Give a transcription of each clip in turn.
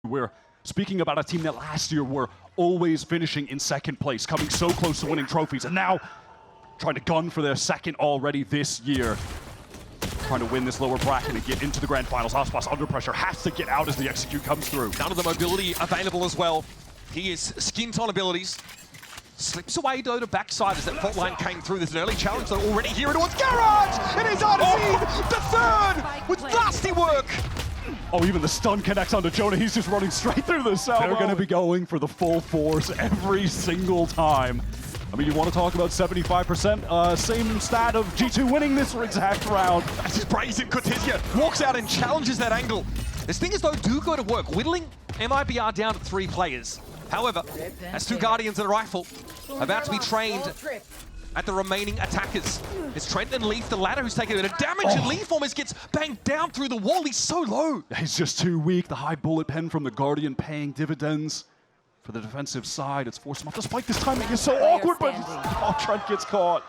We're speaking about a team that last year were always finishing in second place, coming so close to winning trophies, and now trying to gun for their second already this year. Trying to win this lower bracket and get into the grand finals. Aspas under pressure, has to get out as the execute comes through. None of the mobility available as well. He is skint on abilities. Slips away though to backside as that fault line came through. There's an early challenge though already here towards Garage! It is artzin, the third, with nasty work! Oh, even the stun connects onto Jonah. He's just running straight through the cell. They're going to be going for the full force every single time. I mean, you want to talk about 75%, same stat of G2 winning this exact round. That's his brazen. Cortezia walks out and challenges that angle. This thing is though do go to work, whittling MIBR down to 3 players. However, as 2 Guardians and a rifle about to be trained at the remaining attackers. It's Trent and Leaf, the latter who's taking a bit of damage, and Leaf almost gets banged down through the wall. He's so low. He's just too weak. The high bullet pen from the Guardian paying dividends for the defensive side. It's forced him off the spike. This timing is so awkward, but Trent gets caught.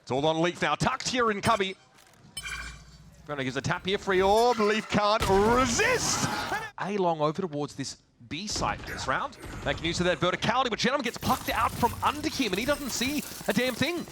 It's all on Leaf now. Tucked here in Cubby. Verno gives a tap here, free orb. Leaf can't resist. A-long over towards this B site this round. Making use of that verticality, but xenom gets plucked out from under him, and he doesn't see a damn thing.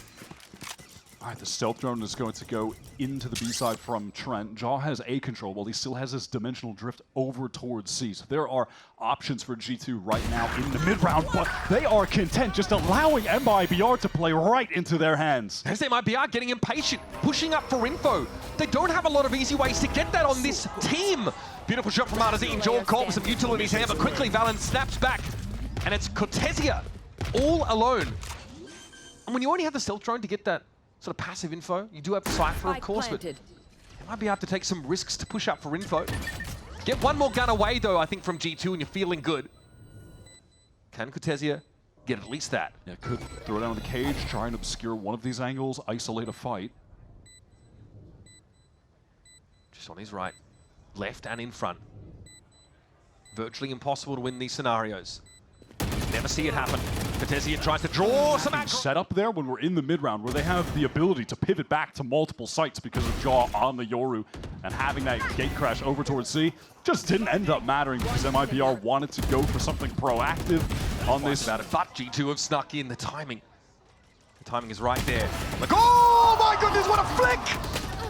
All right, the stealth drone is going to go into the B side from Trent. Jaw has A control while he still has this dimensional drift over towards C. So there are options for G2 right now in the mid-round, but they are content just allowing MIBR to play right into their hands. As MIBR getting impatient, pushing up for info. They don't have a lot of easy ways to get that on this team. Beautiful shot from artzin. Jaw caught with some utility in his hand, but quickly Valyn snaps back. And it's cortezia all alone. And when you only have the stealth drone to get that sort of passive info, you do have Cypher, of course, but you might be able to take some risks to push up for info. Get one more gun away, though, I think, from G2, and you're feeling good. Can cortezia get at least that? Yeah, could throw down the cage, try and obscure one of these angles, isolate a fight. Just on his right, left and in front. Virtually impossible to win these scenarios. Never see it happen. Cortezia tries to draw some action. Set up there when we're in the mid-round where they have the ability to pivot back to multiple sites because of Jaw on the Yoru, and having that gate crash over towards C just didn't end up mattering because MIBR wanted to go for something proactive on this. But G2 have snuck in the timing. The timing is right there. Like, oh my goodness, what a flick!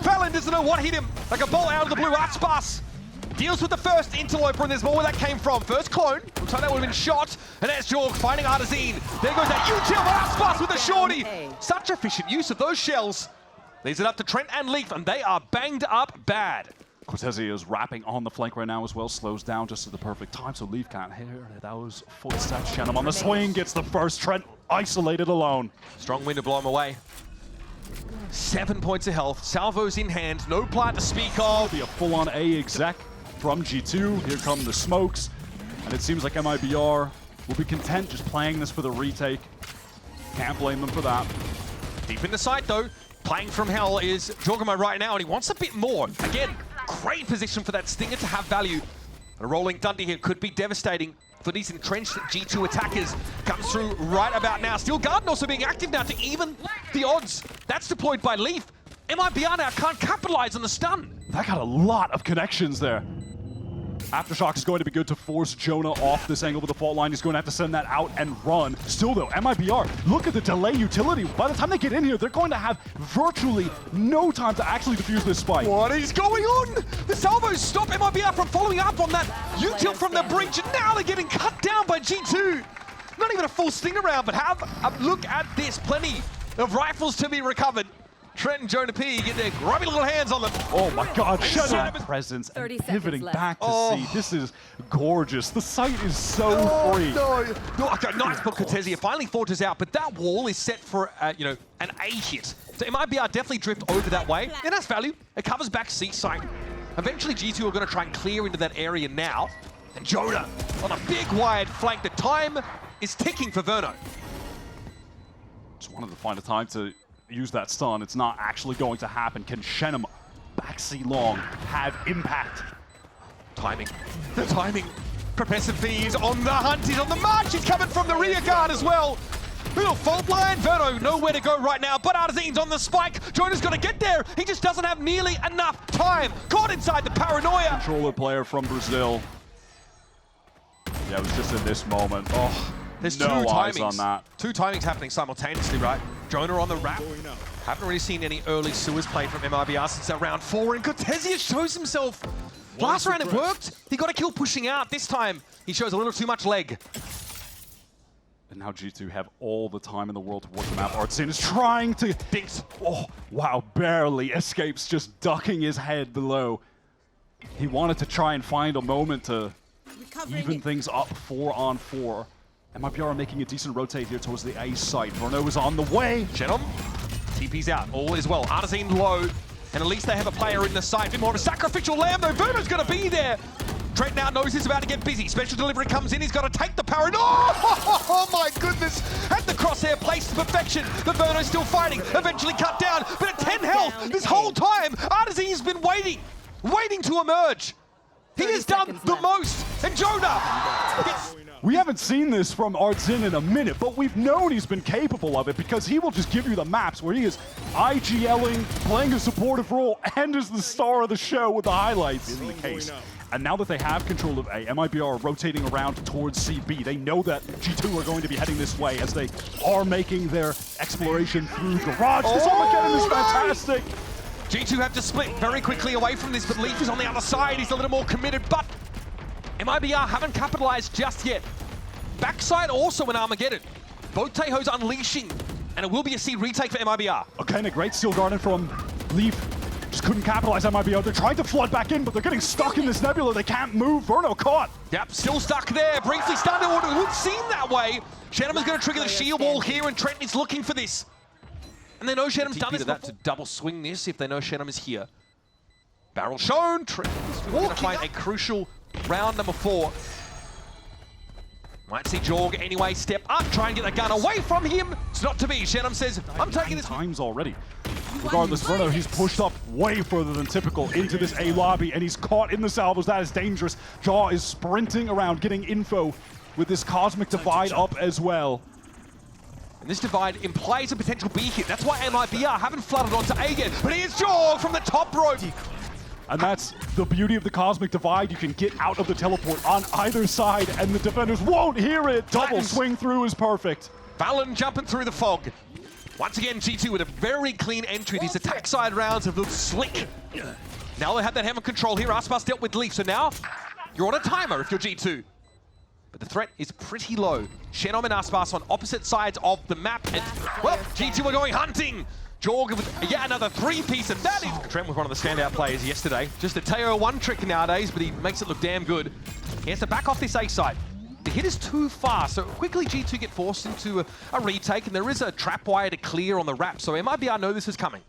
Valyn doesn't know what hit him. Like a ball out of the blue. Aspas deals with the first interloper, and there's more where that came from. First clone, looks like that would have been shot. And there's Jorg finding artzin. There goes that util, but Aspas with the shorty. Such efficient use of those shells. Leaves it up to Trent and Leaf, and they are banged up bad. Cortezia is wrapping on the flank right now as well, slows down just at the perfect time, so Leaf can't hear those footsteps. xenom on the swing, gets the first. Trent isolated alone. Strong wind to blow him away. 7 points of health, salvos in hand, no plant to speak of. Be a full-on A exec from G2. Here come the smokes, and it seems like MIBR will be content just playing this for the retake. Can't blame them for that. Deep in the site though, playing from hell is jawgemo right now, and he wants a bit more. Again, great position for that Stinger to have value. A rolling thunder here could be devastating for these entrenched G2 attackers. Comes through right about now. Steel Garden also being active now to even the odds. That's deployed by Leaf. MIBR now can't capitalize on the stun. That got a lot of connections there. Aftershock is going to be good to force Jonah off this angle with the fault line. He's going to have to send that out and run. Still though, MIBR, look at the delay utility. By the time they get in here, they're going to have virtually no time to actually defuse this spike. What is going on? The salvos stop MIBR from following up on that util from the breach, and now they're getting cut down by G2. Not even a full sting around, but have a look at this. Plenty of rifles to be recovered. Trent and JonahP get their grubby little hands on them. Oh my God, xenom presence and pivoting back to C. This is gorgeous. The site is so free. No, okay, nice for Cortezia. Finally forges out, but that wall is set for, you know, an A hit. So MIBR definitely drift over that way. It has value. It covers back C site. Eventually G2 are going to try and clear into that area now. And Jonah on a big wide flank. The time is ticking for Verno. Just wanted to find a time to use that stun. It's not actually going to happen. Can xenom back C long have impact? Timing. The timing. Propessive V is on the hunt. He's on the march. He's coming from the rear guard as well. Little fault line. Verno nowhere to go right now, but artzin's on the spike. Jonah's got to get there. He just doesn't have nearly enough time. Caught inside the paranoia. Controller player from Brazil. Yeah, it was just in this moment. Oh, there's no two eyes timings. on that. Two timings happening simultaneously, right? Jonah on the wrap. Haven't really seen any early sewers play from MIBR since round 4, and cortezia shows himself. Last round it worked. He got a kill pushing out. This time, he shows a little too much leg. And now G2 have all the time in the world to work the map. artzin is trying to... Dinks. Oh, wow, barely escapes, just ducking his head below. He wanted to try and find a moment to even things up 4-on-4. MIBR are making a decent rotate here towards the A site. Verno is on the way. xenom, TP's out. All is well. artzin low. And at least they have a player in the site. A bit more of a sacrificial lamb, though. Verno's going to be there. Trent now knows he's about to get busy. Special delivery comes in. He's got to take the power. Oh my goodness. Had the crosshair placed to perfection. But Verno's still fighting. Eventually cut down. But at 10 health, this whole time, artzin's been waiting to emerge. He has done the most. And Jonah. We haven't seen this from artzin in a minute, but we've known he's been capable of it because he will just give you the maps where he is IGLing, playing a supportive role, and is the star of the show with the highlights in the case. And now that they have control of A, MIBR are rotating around towards CB. They know that G2 are going to be heading this way as they are making their exploration through Garage. This Armageddon is fantastic! G2 have to split very quickly away from this, but Leaf is on the other side. He's a little more committed, but MIBR haven't capitalized just yet. Backside also an Armageddon. Both Taeho's unleashing, and it will be a seed retake for MIBR. Okay, and a great steal garden from Leaf. Just couldn't capitalize on MIBR. They're trying to flood back in, but they're getting stuck in this nebula. They can't move. Verno caught. Yep, still stuck there. Briefly stunned. It would seem that way. xenom is going to trigger the shield wall here, and Trent is looking for this. And they know xenom's done this before. To double swing this if they know xenom is here. Barrel shown. Trent is going to find a crucial round number 4. Might see Jorg anyway step up, try and get the gun away from him. It's not to be. xenom says, I'm taking this. Times already. Regardless, Verno, he's pushed up way further than typical into this A lobby, and he's caught in the salvos. That is dangerous. Jaw is sprinting around, getting info with this cosmic divide up as well. And this divide implies a potential B hit. That's why MIBR haven't flooded onto A again. But here's Jorg from the top rope. And that's the beauty of the cosmic divide. You can get out of the teleport on either side, and the defenders won't hear it. Double swing through is perfect. Valyn jumping through the fog. Once again, G2 with a very clean entry. These attack side rounds have looked slick. Now they have that hammer control here. Aspas dealt with Leaf, so now you're on a timer if you're G2. But the threat is pretty low. xenom and Aspas on opposite sides of the map. And, well, G2 are going hunting. Jorg with yet another 3-piece, and that is... Trent was one of the standout players yesterday. Just a Taeo 1 trick nowadays, but he makes it look damn good. He has to back off this A side. The hit is too fast, so quickly G2 get forced into a retake, and there is a trap wire to clear on the wrap, so MIBR know this is coming.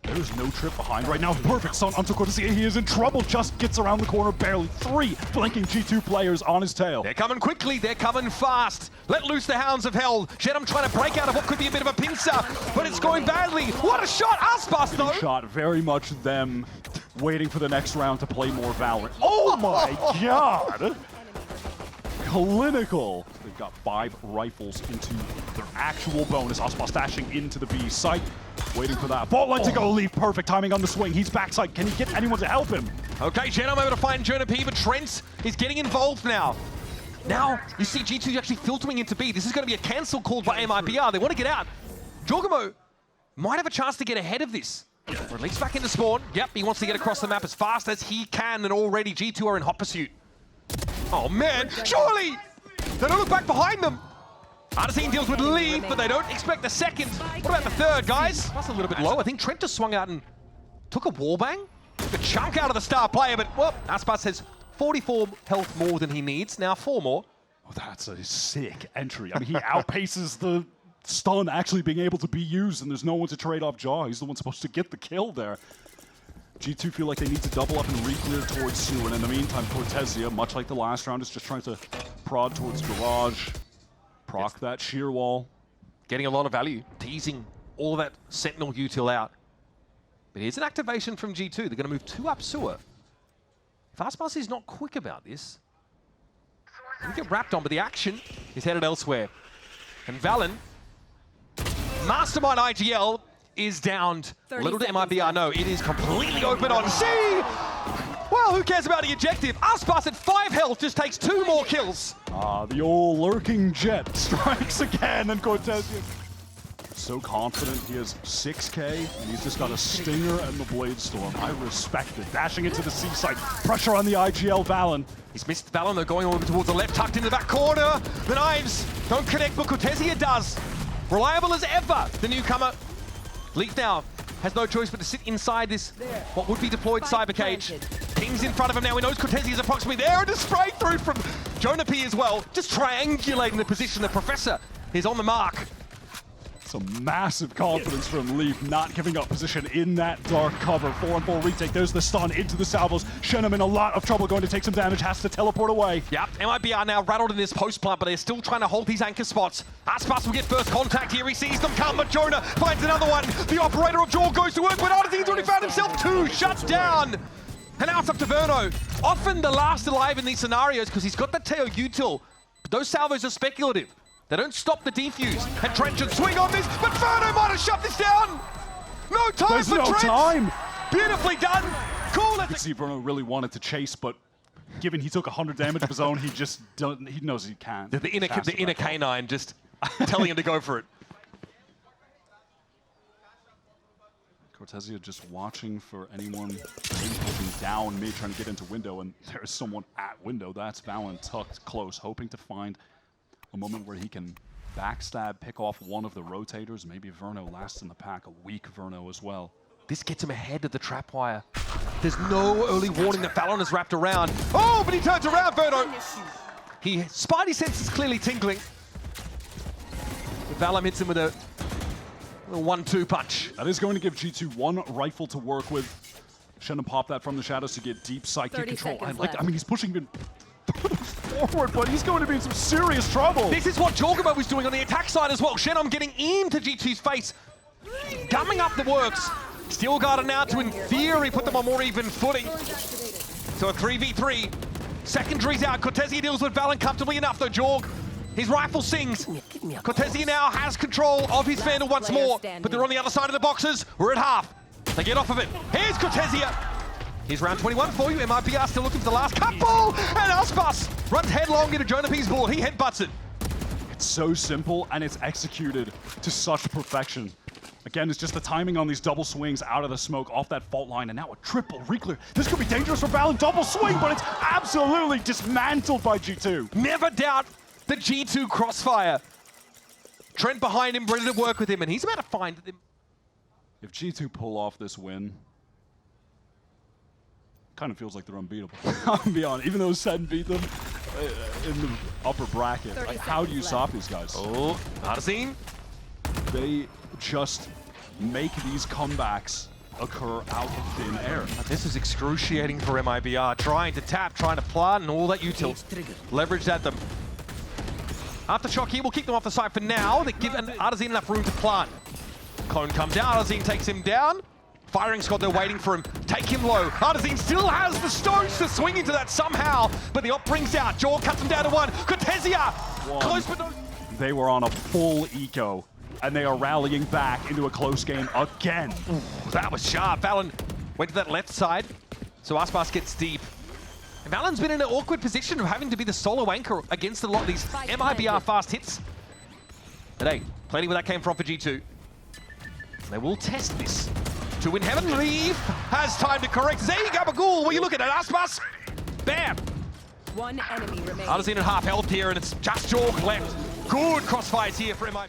There's no trip behind right now. Perfect stun onto cortezia. He is in trouble. Just gets around the corner barely. 3 flanking G2 players on his tail. They're coming quickly. They're coming fast. Let loose the hounds of hell. xenom trying to break out of what could be a bit of a pincer, but it's going badly. What a shot. Aspas, though. Shot. Very much them waiting for the next round to play more Valorant. Oh my god! Clinical. They've got 5 rifles into their actual bonus. Aspas dashing into the B site. Waiting for that. Vault line to go. Leaf. Perfect timing on the swing. He's backside. Can he get anyone to help him? Okay, xenom able to find JonahP, but Trent is getting involved now. Now, you see G2 actually filtering into B. This is going to be a cancel called by MIBR. They want to get out. jawgemo might have a chance to get ahead of this. Or at least back into spawn. Yep, he wants to get across the map as fast as he can, and already G2 are in hot pursuit. Oh man, surely! They don't look back behind them. artzin deals with Leaf, but they don't expect the second. What about the third, guys? That's a little bit low. I think Trent just swung out and took a wallbang. Took a chunk out of the star player, but, well, Aspas has 44 health more than he needs. Now 4 more. Oh, that's a sick entry. I mean, he outpaces the stun actually being able to be used, and there's no one to trade off Jaw. He's the one supposed to get the kill there. G2 feel like they need to double up and re-clear towards Sue, and in the meantime, cortezia, much like the last round, is just trying to prod towards Garage, proc that sheer wall. Getting a lot of value, teasing all that Sentinel util out. But here's an activation from G2. They're going to move 2 up sewer. If Aspas is not quick about this, he'll get wrapped on, but the action is headed elsewhere. And Valyn, Mastermind IGL, is downed. Little to MIBR know, it is completely open on C! Well, Well, who cares about the objective? Aspas at 5 health just takes 2 more kills. The old lurking jet strikes again, and cortezia so confident. He has 6k, and he's just got a stinger and the blade storm. I respect it. Dashing into the seaside, pressure on the IGL Valyn. He's missed Valyn though, going over towards the left, tucked into the back corner. The knives don't connect, but cortezia does. Reliable as ever, the newcomer. Leaf now has no choice but to sit inside this, what would be deployed cyber cage. Ping's in front of him now, he knows cortezia is approximately there, and a spray through from JonahP as well. Just triangulating the position. The Professor is on the mark. Some massive confidence from Leaf, not giving up position in that dark cover. 4-on-4 retake, there's the stun into the salvos. xenom in a lot of trouble, going to take some damage, has to teleport away. Yep, MIBR now rattled in this post plant, but they're still trying to hold these anchor spots. Aspas will get first contact here, he sees them come, but Jonah finds another one. The operator of Jaw goes to work, but artzin's already found himself 2, shut down. And now it's up to Verno. Often the last alive in these scenarios, because he's got that Teo util, but those salvos are speculative. They don't stop the defuse, and Trent should swing on this, but Verno might have shut this down! No time There's for no Trent! time. Beautifully done! Cool! You could see Verno really wanted to chase, but given he took 100 damage of his own, he just doesn't, he knows he can't. The inner canine just telling him to go for it. cortezia just watching for anyone looking down mid, trying to get into window, and there's someone at window. That's Valyn tucked close, hoping to find a moment where he can backstab, pick off one of the rotators. Maybe Verno last in the pack, a weak Verno as well. This gets him ahead of the trap wire. There's no early warning that Valyn is wrapped around. Oh, but he turns around, Verno! He Spidey sense is clearly tingling. But Valyn hits him with a 1-2 punch. That is going to give G2 one rifle to work with. xenom pop that from the shadows to get deep psychic control. I mean, he's pushing even forward, but he's going to be in some serious trouble. This is what jawgemo was doing on the attack side as well. xenom getting into G2's face, gumming up the works. Steel Guarder now to, in theory, put them on more even footing. So a 3v3. Secondaries out. Cortezia deals with Valyn comfortably enough, though. Jorg, his rifle sings. Cortezia now has control of his Vandal once more, but they're on the other side of the boxes. We're at half. They get off of it. Here's Cortezia. Here's round 21 for you. MIBR still looking for the last couple. And Aspas runs headlong into JonahP's ball. He headbutts it. It's so simple, and it's executed to such perfection. Again, it's just the timing on these double swings out of the smoke off that fault line, and now a triple reclear. This could be dangerous for Valyn. Double swing, but it's absolutely dismantled by G2. Never doubt the G2 crossfire. Trent behind him, ready to work with him, and he's about to find him. If G2 pull off this win, kind of feels like they're unbeatable. I'll be honest, even though Sen beat them in the upper bracket, like, how do you stop these guys? Oh, artzin. They just make these comebacks occur out of thin air. This is excruciating for MIBR. Trying to tap, trying to plant, and all that util leveraged at them. Aftershock here will keep them off the side for now. They give artzin enough room to plant. Clone comes down, artzin takes him down. Firing squad, they're waiting for him. Take him low. artzin still has the stones to swing into that somehow, but the op brings out. Jaw cuts him down to 1. cortezia! Close but no... They were on a full eco, and they are rallying back into a close game again. Ooh, that was sharp. Valyn went to that left side, so Aspas gets deep. And Valyn's been in an awkward position of having to be the solo anchor against a lot of these MIBR fast hits. But hey, plenty where that came from for G2. They will test this. 2 in heaven. Leaf has time to correct. Zay Gabagool, what are you looking at? Aspas, bam! One enemy remains. artzin at half health here, and it's just Jorg left. Good crossfires here for MIBR.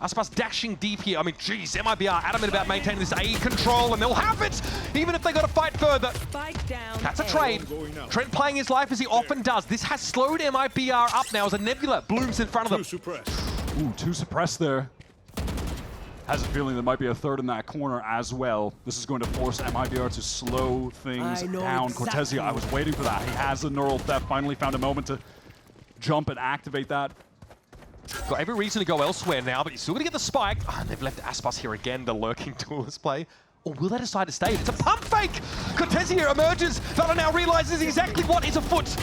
Aspas dashing deep here. I mean, geez, MIBR adamant about maintaining this A control, and they'll have it, even if they got to fight further. Spike down. That's a trade. Trent playing his life as he often does. This has slowed MIBR up now as a nebula blooms in front of them. Ooh, 2 suppressed there. Has a feeling there might be a third in that corner as well. This is going to force MIBR to slow things down. Exactly. cortezia, I was waiting for that. He has the neural theft, finally found a moment to jump and activate that. Got every reason to go elsewhere now, but you're still going to get the spike. Oh, they've left Aspas here again, the lurking duelist play. Or will they decide to stay? It's a pump fake! cortezia emerges. Valyn now realizes exactly what is afoot.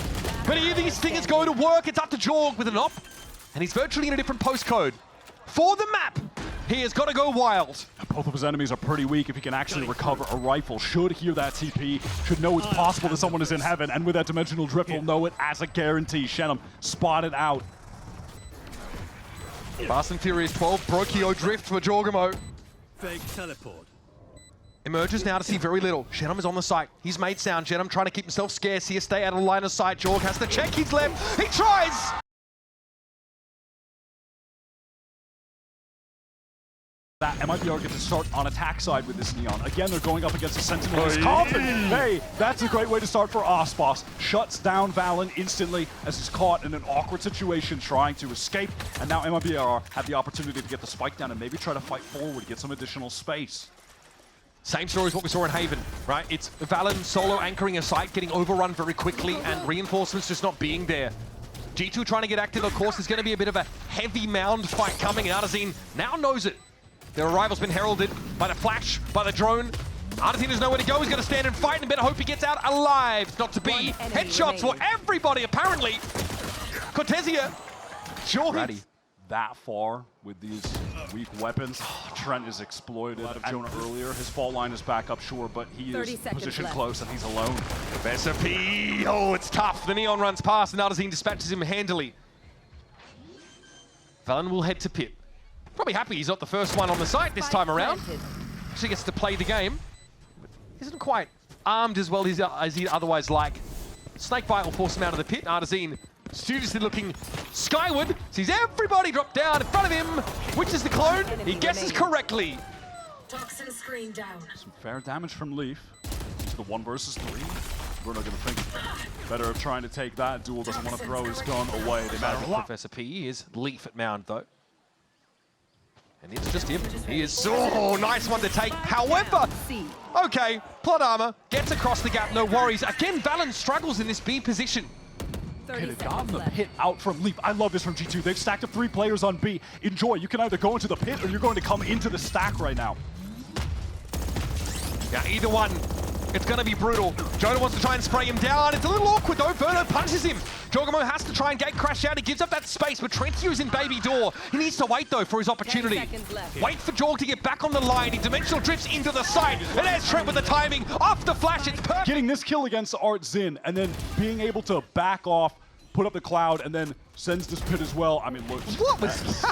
But either these things go to work, it's up to Jorg with an op. And he's virtually in a different postcode. For the map, He has got to go wild. Both of his enemies are pretty weak. If he can actually recover a rifle, should hear that TP, should know it's possible that someone is in heaven, and with that dimensional drift, will know it as a guarantee. xenom spotted out. Fast and Furious 12, Brokio drift for jawgemo. Fake teleport. Emerges now to see very little. xenom is on the site. He's made sound. xenom trying to keep himself scarce here, stay out of line of sight. Jorg has to check his left. He tries! That MIBR gets to start on attack side with this Neon. Again, they're going up against a Sentinel. He's confident. Hey, that's a great way to start for Aspas. Shuts down valyn instantly as he's caught in an awkward situation trying to escape. And now MIBR have the opportunity to get the spike down and maybe try to fight forward, get some additional space. Same story as what we saw in Haven, right? It's valyn solo anchoring a site, getting overrun very quickly, and reinforcements just not being there. G2 trying to get active, of course. There's going to be a bit of a heavy mound fight coming, and artzin now knows it. Their arrival's been heralded by the flash, by the drone. artzin has nowhere to go. He's going to stand and fight, and better hope he gets out alive. It's not to be. Headshots for everybody, apparently. Cortezia. Already that far with these weak weapons. Trent is exploited. Jonah earlier, his fault line is back up, sure, but he is positioned close and he's alone. Professor P. Oh, it's tough. The Neon runs past, and artzin dispatches him handily. valyn will head to pit. Probably happy he's not the first one on the site this time around. Actually gets to play the game. But isn't quite armed as well as he'd otherwise like. Snakebite will force him out of the pit. artzin studiously looking skyward. Sees everybody drop down in front of him. Which is the clone? He guesses correctly. Toxin screen down. Some fair damage from Leaf. To the 1 versus 3. We're not going to think better of trying to take that. Duel doesn't want to throw his gun away. They matter a lot. Professor P is Leaf at mound though. And it's just him. He is so nice one to take. However, okay, plot armor gets across the gap, no worries. Again, valyn struggles in this B position. Okay, they've gotten the pit out from Leaf. I love this from G2. They've stacked up 3 players on B. Enjoy. You can either go into the pit or you're going to come into the stack right now. Yeah, either one. It's going to be brutal. Jonah wants to try and spray him down. It's a little awkward though. Verno punches him. jawgemo has to try and gate crash out. He gives up that space, but Trent's in baby door. He needs to wait though for his opportunity. Wait for Jorg to get back on the line. He dimensional drifts into the site. And there's Trent with the timing. Off the flash, it's perfect. Getting this kill against artzin and then being able to back off, put up the cloud, and then sends this pit as well. I mean, look. What was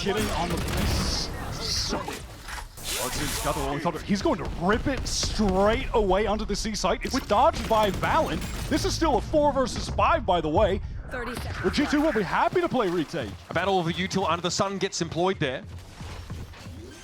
Getting on the place. So artzin's got the rolling thunder. He's going to rip it straight away onto the C site. It's dodged by valyn. This is still a 4 versus 5, by the way. 30 seconds. But G2 will be happy to play retake. A battle of the util under the sun gets employed there.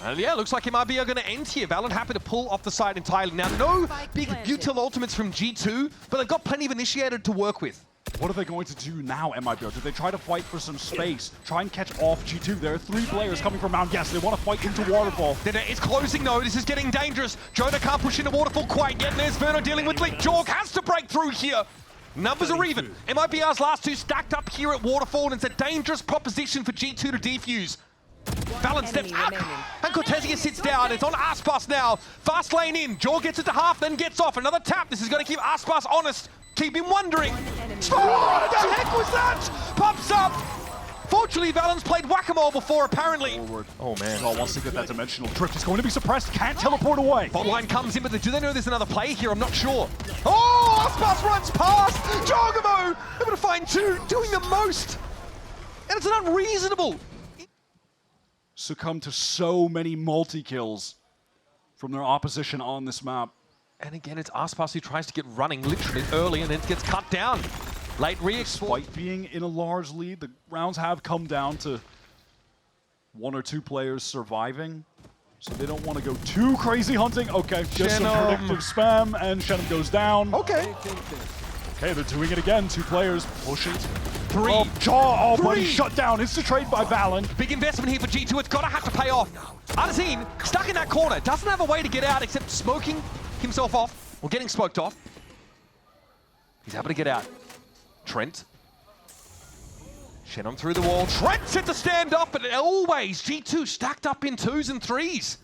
And yeah, looks like MIBR are going to end here. valyn happy to pull off the side entirely. Now, no big util ultimates from G2, but they've got plenty of initiated to work with. What are they going to do now, MIBR? Do they try to fight for some space? Try and catch off G2? There are 3 players coming from Mount. Yes, they want to fight into Waterfall. It's closing though. This is getting dangerous. Jonah can't push into Waterfall quite yet. There's Verno dealing with Leak. Jorg has to break through here. Numbers are even. MIBR's last 2 stacked up here at Waterfall, and it's a dangerous proposition for G2 to defuse. valyn steps up, and cortezia sits down. It's on Aspas now. Fast lane in. Jorg gets it to half, then gets off. Another tap. This is going to keep Aspas honest. Keep him wondering. Oh, what the heck was that? Pops up. Fortunately, valyn's played whack-a-mole before, apparently. Forward. Oh, man. Jaw wants to get that dimensional drift. He's going to be suppressed. Can't teleport away. Bot line comes in, but do they know there's another play here? I'm not sure. Oh, Aspas runs past. jawgemo able to find 2, doing the most. And it's an unreasonable. Succumb to so many multi-kills from their opposition on this map. And again, it's Aspas who tries to get running literally early and then gets cut down. Late re-exploit. Despite being in a large lead, the rounds have come down to 1 or 2 players surviving. So they don't want to go too crazy hunting. Okay, just some predictive spam, and xenom goes down. Okay. Okay, they're doing it again. 2 players pushing. 3. Oh, Jaw already 3. shut down. It's the trade by valyn. Big investment here for G2. It's got to have to pay off. artzin, stuck in that corner, doesn't have a way to get out except smoking himself off, or getting smoked off. He's able to get out. Trent. xenom through the wall. Trent set to stand up, but always G2 stacked up in 2s and 3s.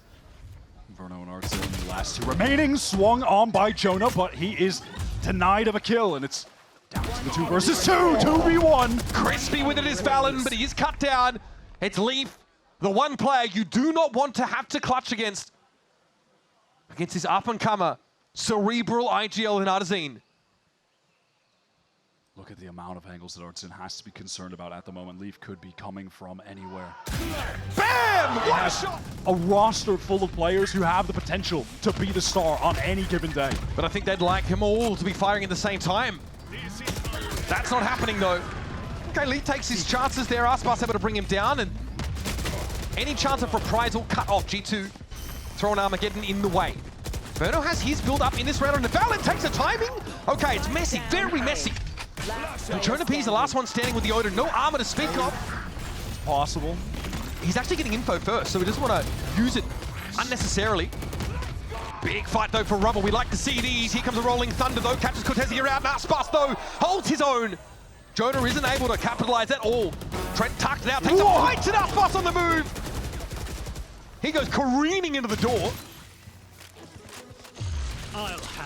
Verno and artzin, the last 2 remaining, swung on by Jonah, but he is denied of a kill, and it's down to the 2 versus 2, 2v1. Crispy with it is valyn, but he is cut down. It's Leaf. The one player you do not want to have to clutch against his up-and-comer, cerebral IGL in artzin. Look at the amount of angles that artzin has to be concerned about at the moment. Leaf could be coming from anywhere. Bam! What a shot! A roster full of players who have the potential to be the star on any given day. But I think they'd like him all to be firing at the same time. That's not happening though. Okay, Leaf takes his chances there. Aspas able to bring him down, and any chance of reprisal cut off. G2 throwing Armageddon in the way. Verno has his build up in this round, and the valyn takes the timing. Okay, it's messy, very messy. And JonahP is the last one standing with the Odin. No armor to speak of. It's possible. He's actually getting info first, so he doesn't want to use it unnecessarily. Big fight though for Rubble. We like to see these. Here comes a rolling thunder though. Catches cortezia out. Aspas though holds his own. Jonah isn't able to capitalize at all. Trent tucked it out. Takes a bite to Aspas on the move. He goes careening into the door.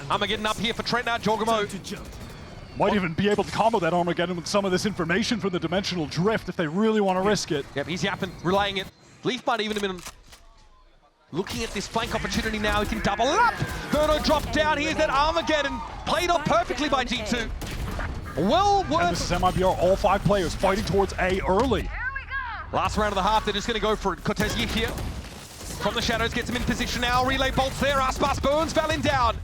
Armageddon up here for Trent now. Jawgemo. Might even be able to combo that Armageddon with some of this information from the dimensional drift if they really want to risk it. Yep, he's yapping, relaying it. Leaf might even have been looking at this flank opportunity now. He can double up. Verno dropped down. Here's that Armageddon. Played off perfectly by G2. Well worth. And this is MIBR, all 5 players fighting towards A early. Last round of the half, they're just going to go for it. Cortezia here. From the shadows, gets him in position now. Relay bolts there. Aspas burns valyn down.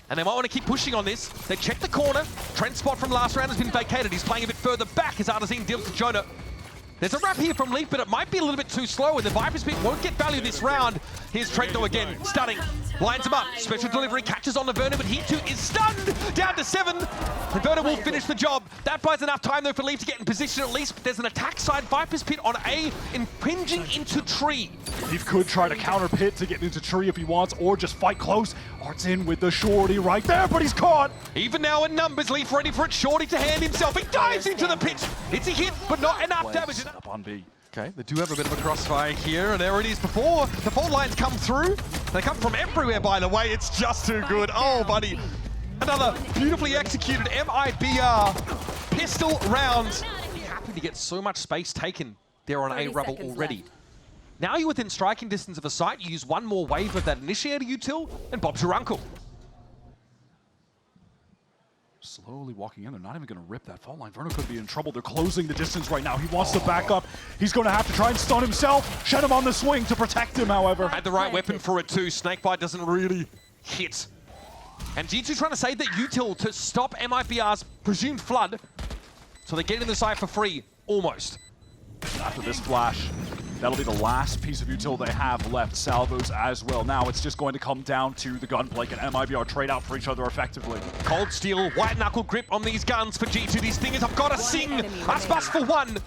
And they might want to keep pushing on this. They check the corner. Trent's spot from last round has been vacated. He's playing a bit further back as artzin deals to Jonah. There's a wrap here from Leaf, but it might be a little bit too slow, and the Viper's pick won't get value this round. Here's Trent though again, stunning. Lines him up, special delivery, catches on the Verno, but he too is stunned, down to 7. And Verno will finish the job. That buys enough time though for Leaf to get in position at least, but there's an attack side, Viper's pit on A, impinging into tree. Leaf could try to counter pit to get into tree if he wants, or just fight close. artzin with the shorty right there, but he's caught. Even now in numbers, Leaf ready for it, shorty to hand himself. He dives into the pit. It's a hit, but not enough damage. Up on B. Okay, they do have a bit of a crossfire here, and there it is before the fault lines come through. They come from everywhere, by the way. It's just too good. Oh, buddy. Another beautifully executed MIBR pistol round. Happy to get so much space taken there on A Rubble already. Left. Now you're within striking distance of a site, you use one more wave of that initiator util, and Bob's your uncle. Slowly walking in. They're not even going to rip that fault line. Verno could be in trouble. They're closing the distance right now. He wants to back up. He's going to have to try and stun himself. Shed on the swing to protect him, however. Had the right weapon for it too. Snakebite doesn't really hit. And G2 trying to save that util to stop MIBR's presumed flood. So they get in the site for free, almost. After this flash, that'll be the last piece of util they have left. Salvos as well. Now it's just going to come down to the gunplay. Can MIBR trade out for each other effectively? Cold steel, white knuckle grip on these guns for G2. These things I've got to sing. Aspas for 1.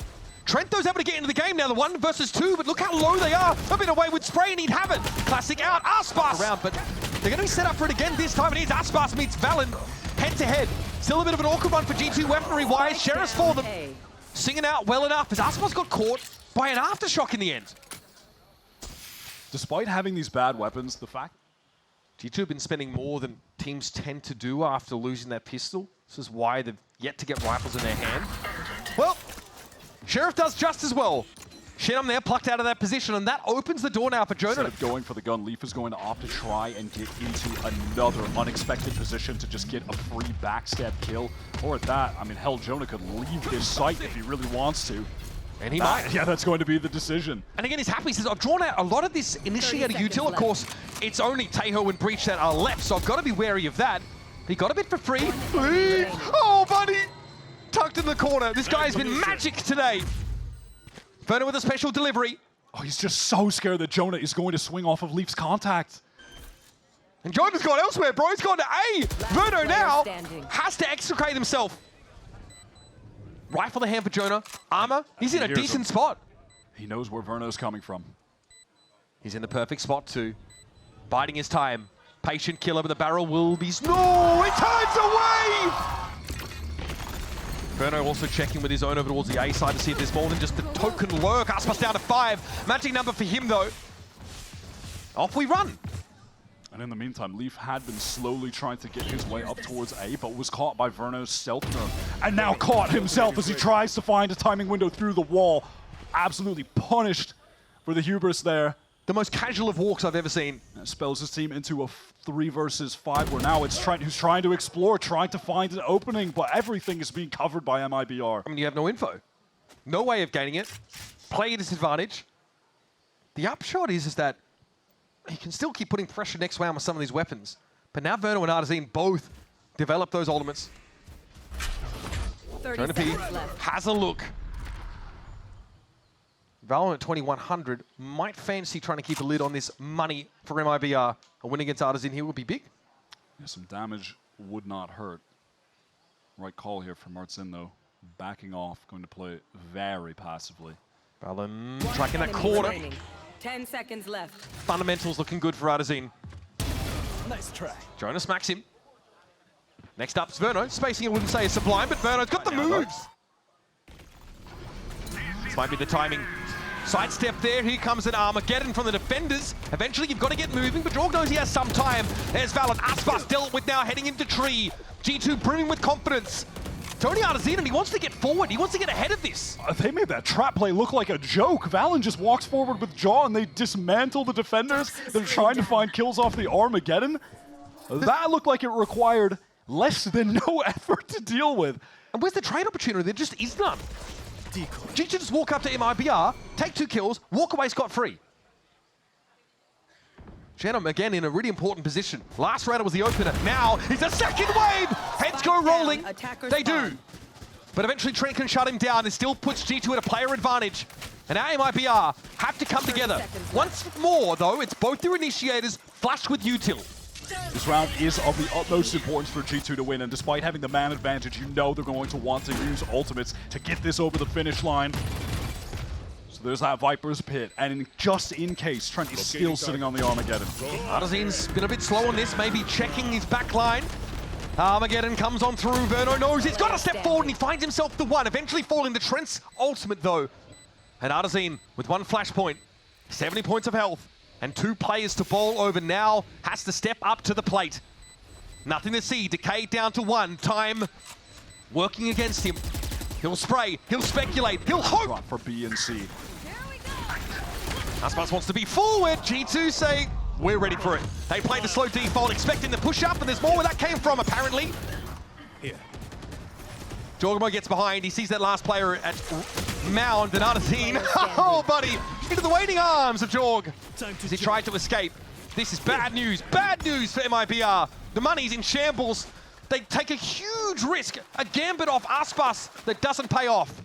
Trent though's able to get into the game now. The 1 versus 2, but look how low they are. A bit away with spray and he'd have it. Classic out. Aspas around, but they're going to be set up for it again this time. It is Aspas meets valyn head to head. Still a bit of an awkward one for G2 weaponry wise. Sheriff's for them. Singing out well enough as Aspas got caught by an aftershock in the end. Despite having these bad weapons, the fact G2 have been spending more than teams tend to do after losing that pistol. This is why they've yet to get rifles in their hand. Well, Sheriff does just as well. xenom there plucked out of that position, and that opens the door now for Jonah. Instead of going for the gun, Leaf is going to opt to try and get into another unexpected position to just get a free backstab kill. Or at that, I mean, hell, Jonah could leave this site if he really wants to. And he might. Yeah, that's going to be the decision. And again, he's happy. He says, I've drawn out a lot of this initiator util. Of course, it's only Taeho and Breach that are left, so I've got to be wary of that. He got a bit for free. Oh, buddy! Tucked in the corner. This guy's been magic today. Verno with a special delivery. Oh, he's just so scared that Jonah is going to swing off of Leaf's contact. And Jonah's gone elsewhere, bro. He's gone to A. Verno now standing. has to extricate himself. Rifle the hand for Jonah. Armor. He's in a Here's decent him. spot. He knows where Verno's coming from. He's in the perfect spot too. Biding his time. Patient killer, but the barrel will be... No! It turns away! Verno also checking with his own over towards the A side to see if there's more than just the token lurk. Aspas down to 5. Magic number for him though. Off we run. And in the meantime, Leaf had been slowly trying to get his way up towards A, but was caught by Verno's stealth nerve. And now caught himself as he tries to find a timing window through the wall. absolutely punished for the hubris there. The most casual of walks I've ever seen. That spells his team into a 3 versus 5, where now it's Trent who's trying to explore, trying to find an opening, but everything is being covered by MIBR. I mean, you have no info. No way of gaining it. Play at disadvantage. The upshot is that he can still keep putting pressure next round with some of these weapons. But now Verno and artzin both develop those ultimates. 30 JonahP seconds left. has a look. Valorant 2100 might fancy trying to keep a lid on this money for MIBR. A win against artzin here would be big. Yeah, some damage would not hurt. Right call here from artzin, though. Backing off, going to play very passively. Valyn tracking that Enemy corner. remaining. 10 seconds left. Fundamentals looking good for artzin. Nice try. Jonah smacks him. Next up's Verno. Spacing I wouldn't say is sublime, but Verno's got the moves. This might be the timing. Sidestep there. Here comes an Armageddon from the defenders. Eventually, you've got to get moving, but Jorg knows he has some time. There's Valyn. Aspas dealt with now, heading into tree. G2 brimming with confidence. Tony artzin, and he wants to get forward. He wants to get ahead of this. They made that trap play look like a joke. Valyn just walks forward with Jaw, and they dismantle the defenders. They're trying to find kills off the Armageddon. That looked like it required less than no effort to deal with. And where's the trade opportunity? There just is none. Decoy. G2 just walk up to MIBR, take 2 kills, walk away scot-free. JonahP again in a really important position. Last round was the opener. Now he's a second wave. Heads go rolling. They do. But eventually Trent can shut him down. It still puts G2 at a player advantage. And now MIBR have to come together. Once more, though, it's both their initiators flushed with util. This round is of the utmost importance for G2 to win, and despite having the man advantage, you know they're going to want to use ultimates to get this over the finish line. So there's that Viper's Pit, and just in case, Trent is still sitting on the Armageddon. artzin's been a bit slow on this, maybe checking his back line. Armageddon comes on through. Verno knows he's got to step forward, and he finds himself the one, eventually falling to Trent's ultimate, though. And artzin, with 1 flashpoint, 70 points of health, and 2 players to bowl over now, has to step up to the plate. Nothing to see. Decay down to 1. Time working against him. He'll spray. He'll speculate. He'll hope. Run for B and C. Aspas wants to be forward. G2 say, we're ready for it. They played the slow default, expecting the push up, and there's more where that came from, apparently. Here. Jawgemo gets behind. He sees that last player at mound, and artzin. Oh, buddy. Into the waiting arms of Jorg as he tried to escape. This is bad news for MIBR. The money's in shambles. They take a huge risk, a gambit off Aspas that doesn't pay off.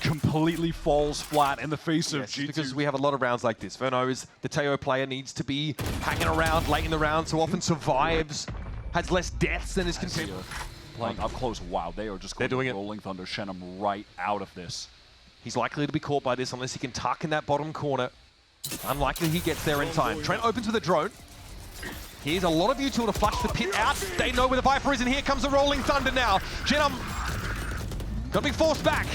Completely falls flat in the face of G2. Because we have a lot of rounds like this. Verno is the Teo player, needs to be hanging around late in the round, so often survives, has less deaths than his contemporary. Playing up close, wow, they are just going doing to it. rolling thunder xenom right out of this. He's likely to be caught by this unless he can tuck in that bottom corner. Unlikely he gets there in time. Trent opens with a drone. Here's a lot of util to flush the pit out. They know where the Viper is, and here comes the rolling thunder now. xenom got to be forced back.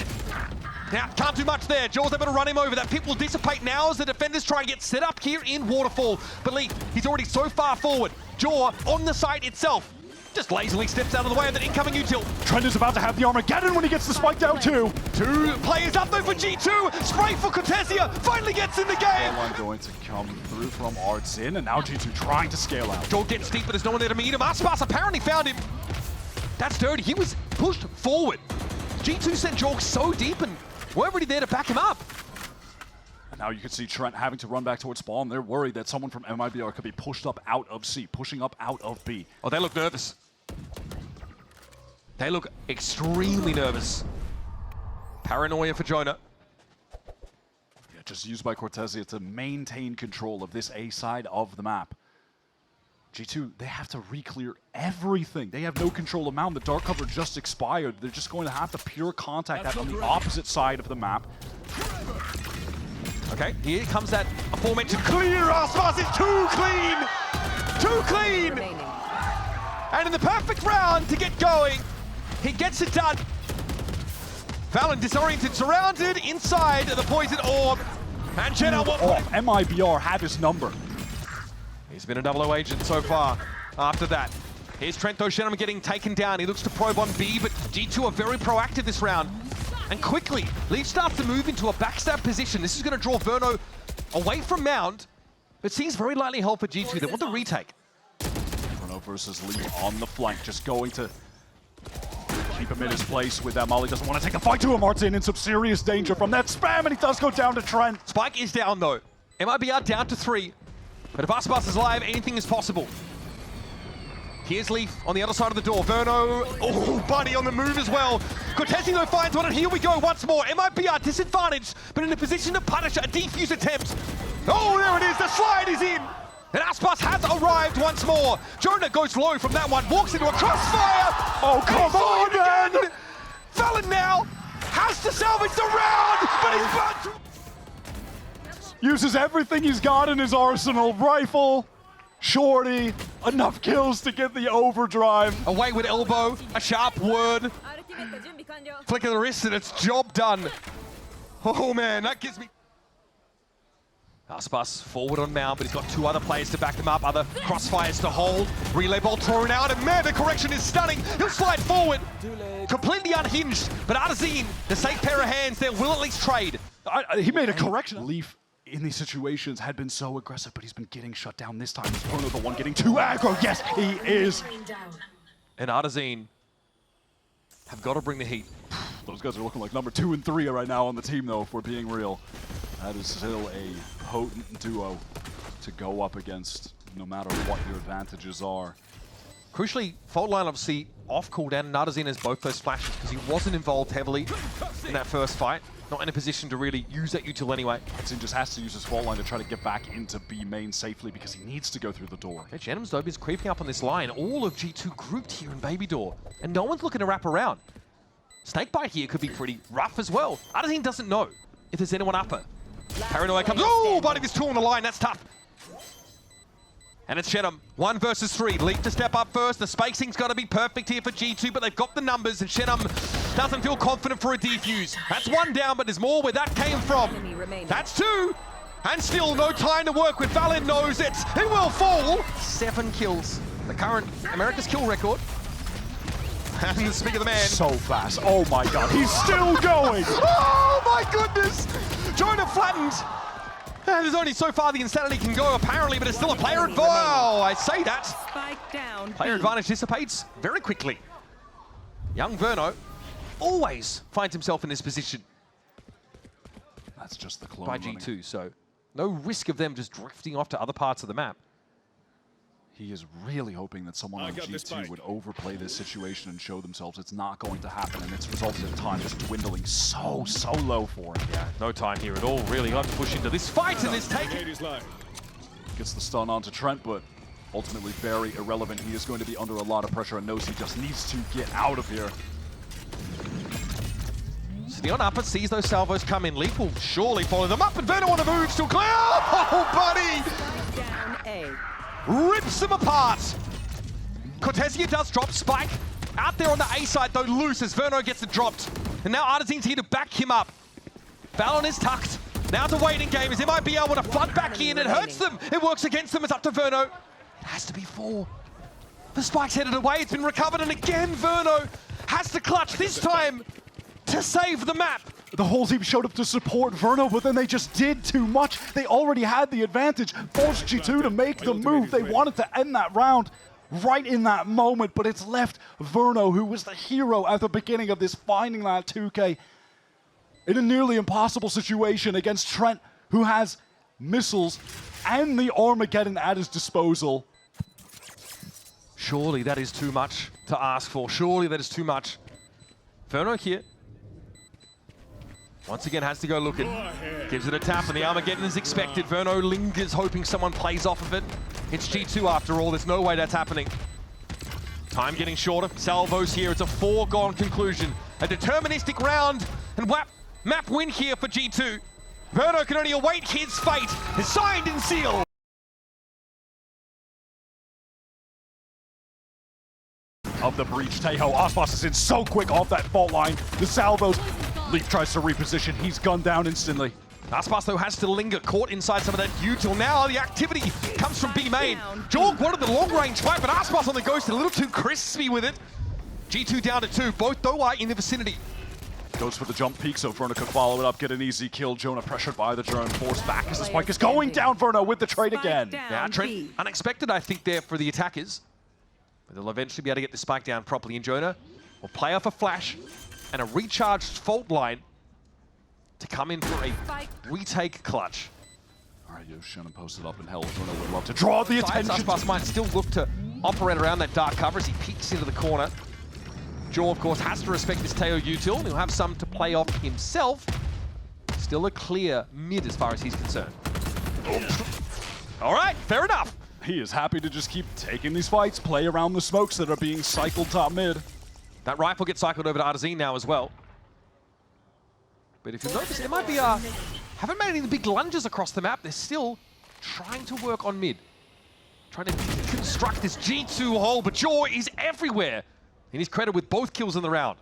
Now, can't do much there. Jaw's able to run him over. That pit will dissipate now as the defenders try and get set up here in Waterfall. But Lee, he's already so far forward. Jaw on the site itself. Just lazily steps out of the way of that incoming util. Trent is about to have the Armageddon when he gets the spike down too. 2 players up though for G2. Spray for cortezia. Finally gets in the game. One going to come through from artzin, and now G2 trying to scale out. Jaw gets deep, but there's no one there to meet him. Aspas apparently found him. That's dirty. He was pushed forward. G2 sent Jorg so deep and weren't really there to back him up. And now you can see Trent having to run back towards spawn. They're worried that someone from MIBR could be pushed up out of C, pushing up out of B. Oh, they look nervous. They look extremely nervous. Paranoia for Jonah. Yeah, just used by cortezia to maintain control of this A side of the map. G2, they have to re-clear everything. They have no control of mound. The dark cover just expired. They're just going to have to pure contact that on the opposite side of the map. Okay, here comes that aforementioned clear. Aspas is too clean! Too clean! Remaining. And in the perfect round to get going, he gets it done. Valyn disoriented, surrounded inside the poison orb. And Jenna MIBR had his number. He's been a 00 agent so far after that. Here's Trent, though, xenom getting taken down. He looks to probe on B, but G2 are very proactive this round. And quickly, Leaf starts to move into a backstab position. This is going to draw Verno away from Mound, but seems very lightly held for G2. They want the retake. Verno versus Leaf on the flank, just going to keep him in his place with that Molly. Doesn't want to take a fight to him. Artzin in some serious danger from that spam, and he does go down to Trent. Spike is down though. MIBR down to 3. But if Aspas is live, anything is possible. Here's Leaf on the other side of the door. Verno, oh, Buddy on the move as well. Cortezia though finds one, and here we go once more. MIBR disadvantaged, but in a position to punish a defuse attempt. Oh, there it is, the slide is in. And Aspas has arrived once more. Jonah goes low from that one, walks into a crossfire. Oh, come on, man! Valyn now has to salvage the round, but he's burnt. Uses everything he's got in his arsenal. Rifle, shorty, enough kills to get the overdrive. Away with elbow, a sharp word. Flick of the wrist and it's job done. Oh man, that gives me... Aspas forward on Mound, but he's got 2 other players to back him up, other crossfires to hold. Relay ball thrown out, and man, the correction is stunning. He'll slide forward. Completely unhinged, but Artzin, the safe pair of hands there, will at least trade. He made a correction. Leaf in these situations had been so aggressive, but he's been getting shut down this time. He's Verno the one getting too aggro. Yes, he is. Screen down. And Artzin have got to bring the heat. Those guys are looking like number 2 and 3 right now on the team, though, if we're being real. That is still a potent duo to go up against, no matter what your advantages are. Crucially, Fault Line obviously off cooldown, and Artzin has both those flashes because he wasn't involved heavily in that first fight. Not in a position to really use that util anyway. Artzin just has to use his fault line to try to get back into B main safely because he needs to go through the door. Genoms though is creeping up on this line. All of G2 grouped here in Baby Door, and no one's looking to wrap around. Snakebite here could be pretty rough as well. Artzin doesn't know if there's anyone upper. Paranoia comes, oh, Buddy, there's 2 on the line, that's tough. And it's Xenom, 1 versus 3. Leap to step up first. The spacing's got to be perfect here for G2, but they've got the numbers, and Xenom doesn't feel confident for a defuse. That's 1 down, but there's more where that came from. That's 2, and still no time to work with. Valyn knows it. It will fall. 7 kills. The current America's kill record. And speak of the man. So fast. Oh my god, he's still going. Oh my goodness. Jonah flattened. There's only so far the insanity can go, apparently, but it's still a player advantage. Oh, I say that. Spike down. Player advantage dissipates very quickly. Young Verno always finds himself in this position That's just the clone by running. G2, so no risk of them just drifting off to other parts of the map. He is really hoping that someone on G2 would overplay this situation and show themselves. It's not going to happen, and it's resulted in time just dwindling so low for him. Yeah, no time here at all, really. Got to push into this fight, and this take. Gets the stun onto Trent, but ultimately very irrelevant. He is going to be under a lot of pressure and knows he just needs to get out of here. So the on-upper sees those salvos come in. Leap will surely follow them up, and Verno on the move, still clear. Oh, buddy! Down A. Rips them apart. Cortezia does drop Spike. Out there on the A side, though, loose as Verno gets it dropped. And now Artzin's here to back him up. Valyn is tucked. Now it's a waiting game as MIBR want to flood back in. It hurts them. It works against them. It's up to Verno. It has to be 4. The Spike's headed away. It's been recovered. And again, Verno has to clutch this time to save the map. The whole team showed up to support Verno, but then they just did too much. They already had the advantage, forced G2 to make the move. They wanted to end that round right in that moment, but it's left Verno, who was the hero at the beginning of this, finding that 2K in a nearly impossible situation against Trent, who has missiles and the Armageddon at his disposal. Surely that is too much to ask for. Surely that is too much. Verno here. Once again has to go looking. Gives it a tap and the Armageddon is expected. Verno lingers, hoping someone plays off of it. It's G2 after all. There's no way that's happening. Time getting shorter. Salvos here. It's a foregone conclusion. A deterministic round and map win here for G2. Verno can only await his fate. It's signed and sealed. Of the breach, Tejo. Aspas is in so quick off that fault line. The salvos. Leaf tries to reposition. He's gunned down instantly. Aspas, though, has to linger, caught inside some of that util. Now the activity comes from B main. Jorg wanted the long-range fight, but Aspas on the ghost, a little too crispy with it. G2 down to 2. Both, though, are in the vicinity. Goes for the jump peek, so Verno can follow it up, get an easy kill. Jonah pressured by the drone, forced back as the spike is going down. Verno with the trade again. Yeah, Trent, unexpected, I think, there for the attackers. But they'll eventually be able to get the spike down properly, and Jonah will play off a flash and a recharged fault line to come in for a retake clutch. All right, Shannon posted up in hell. Verno would love to draw the attention. Aspas might still look to operate around that dark cover as he peeks into the corner. Jaw, of course, has to respect this Teo util. He'll have some to play off himself. Still a clear mid as far as he's concerned. All right, fair enough. He is happy to just keep taking these fights, play around the smokes that are being cycled top mid. That rifle gets cycled over to artzin now as well. But if you notice, MIBR haven't made any big lunges across the map. They're still trying to work on mid. Trying to construct this G2 hole, but Jaw is everywhere. And he's credited with both kills in the round.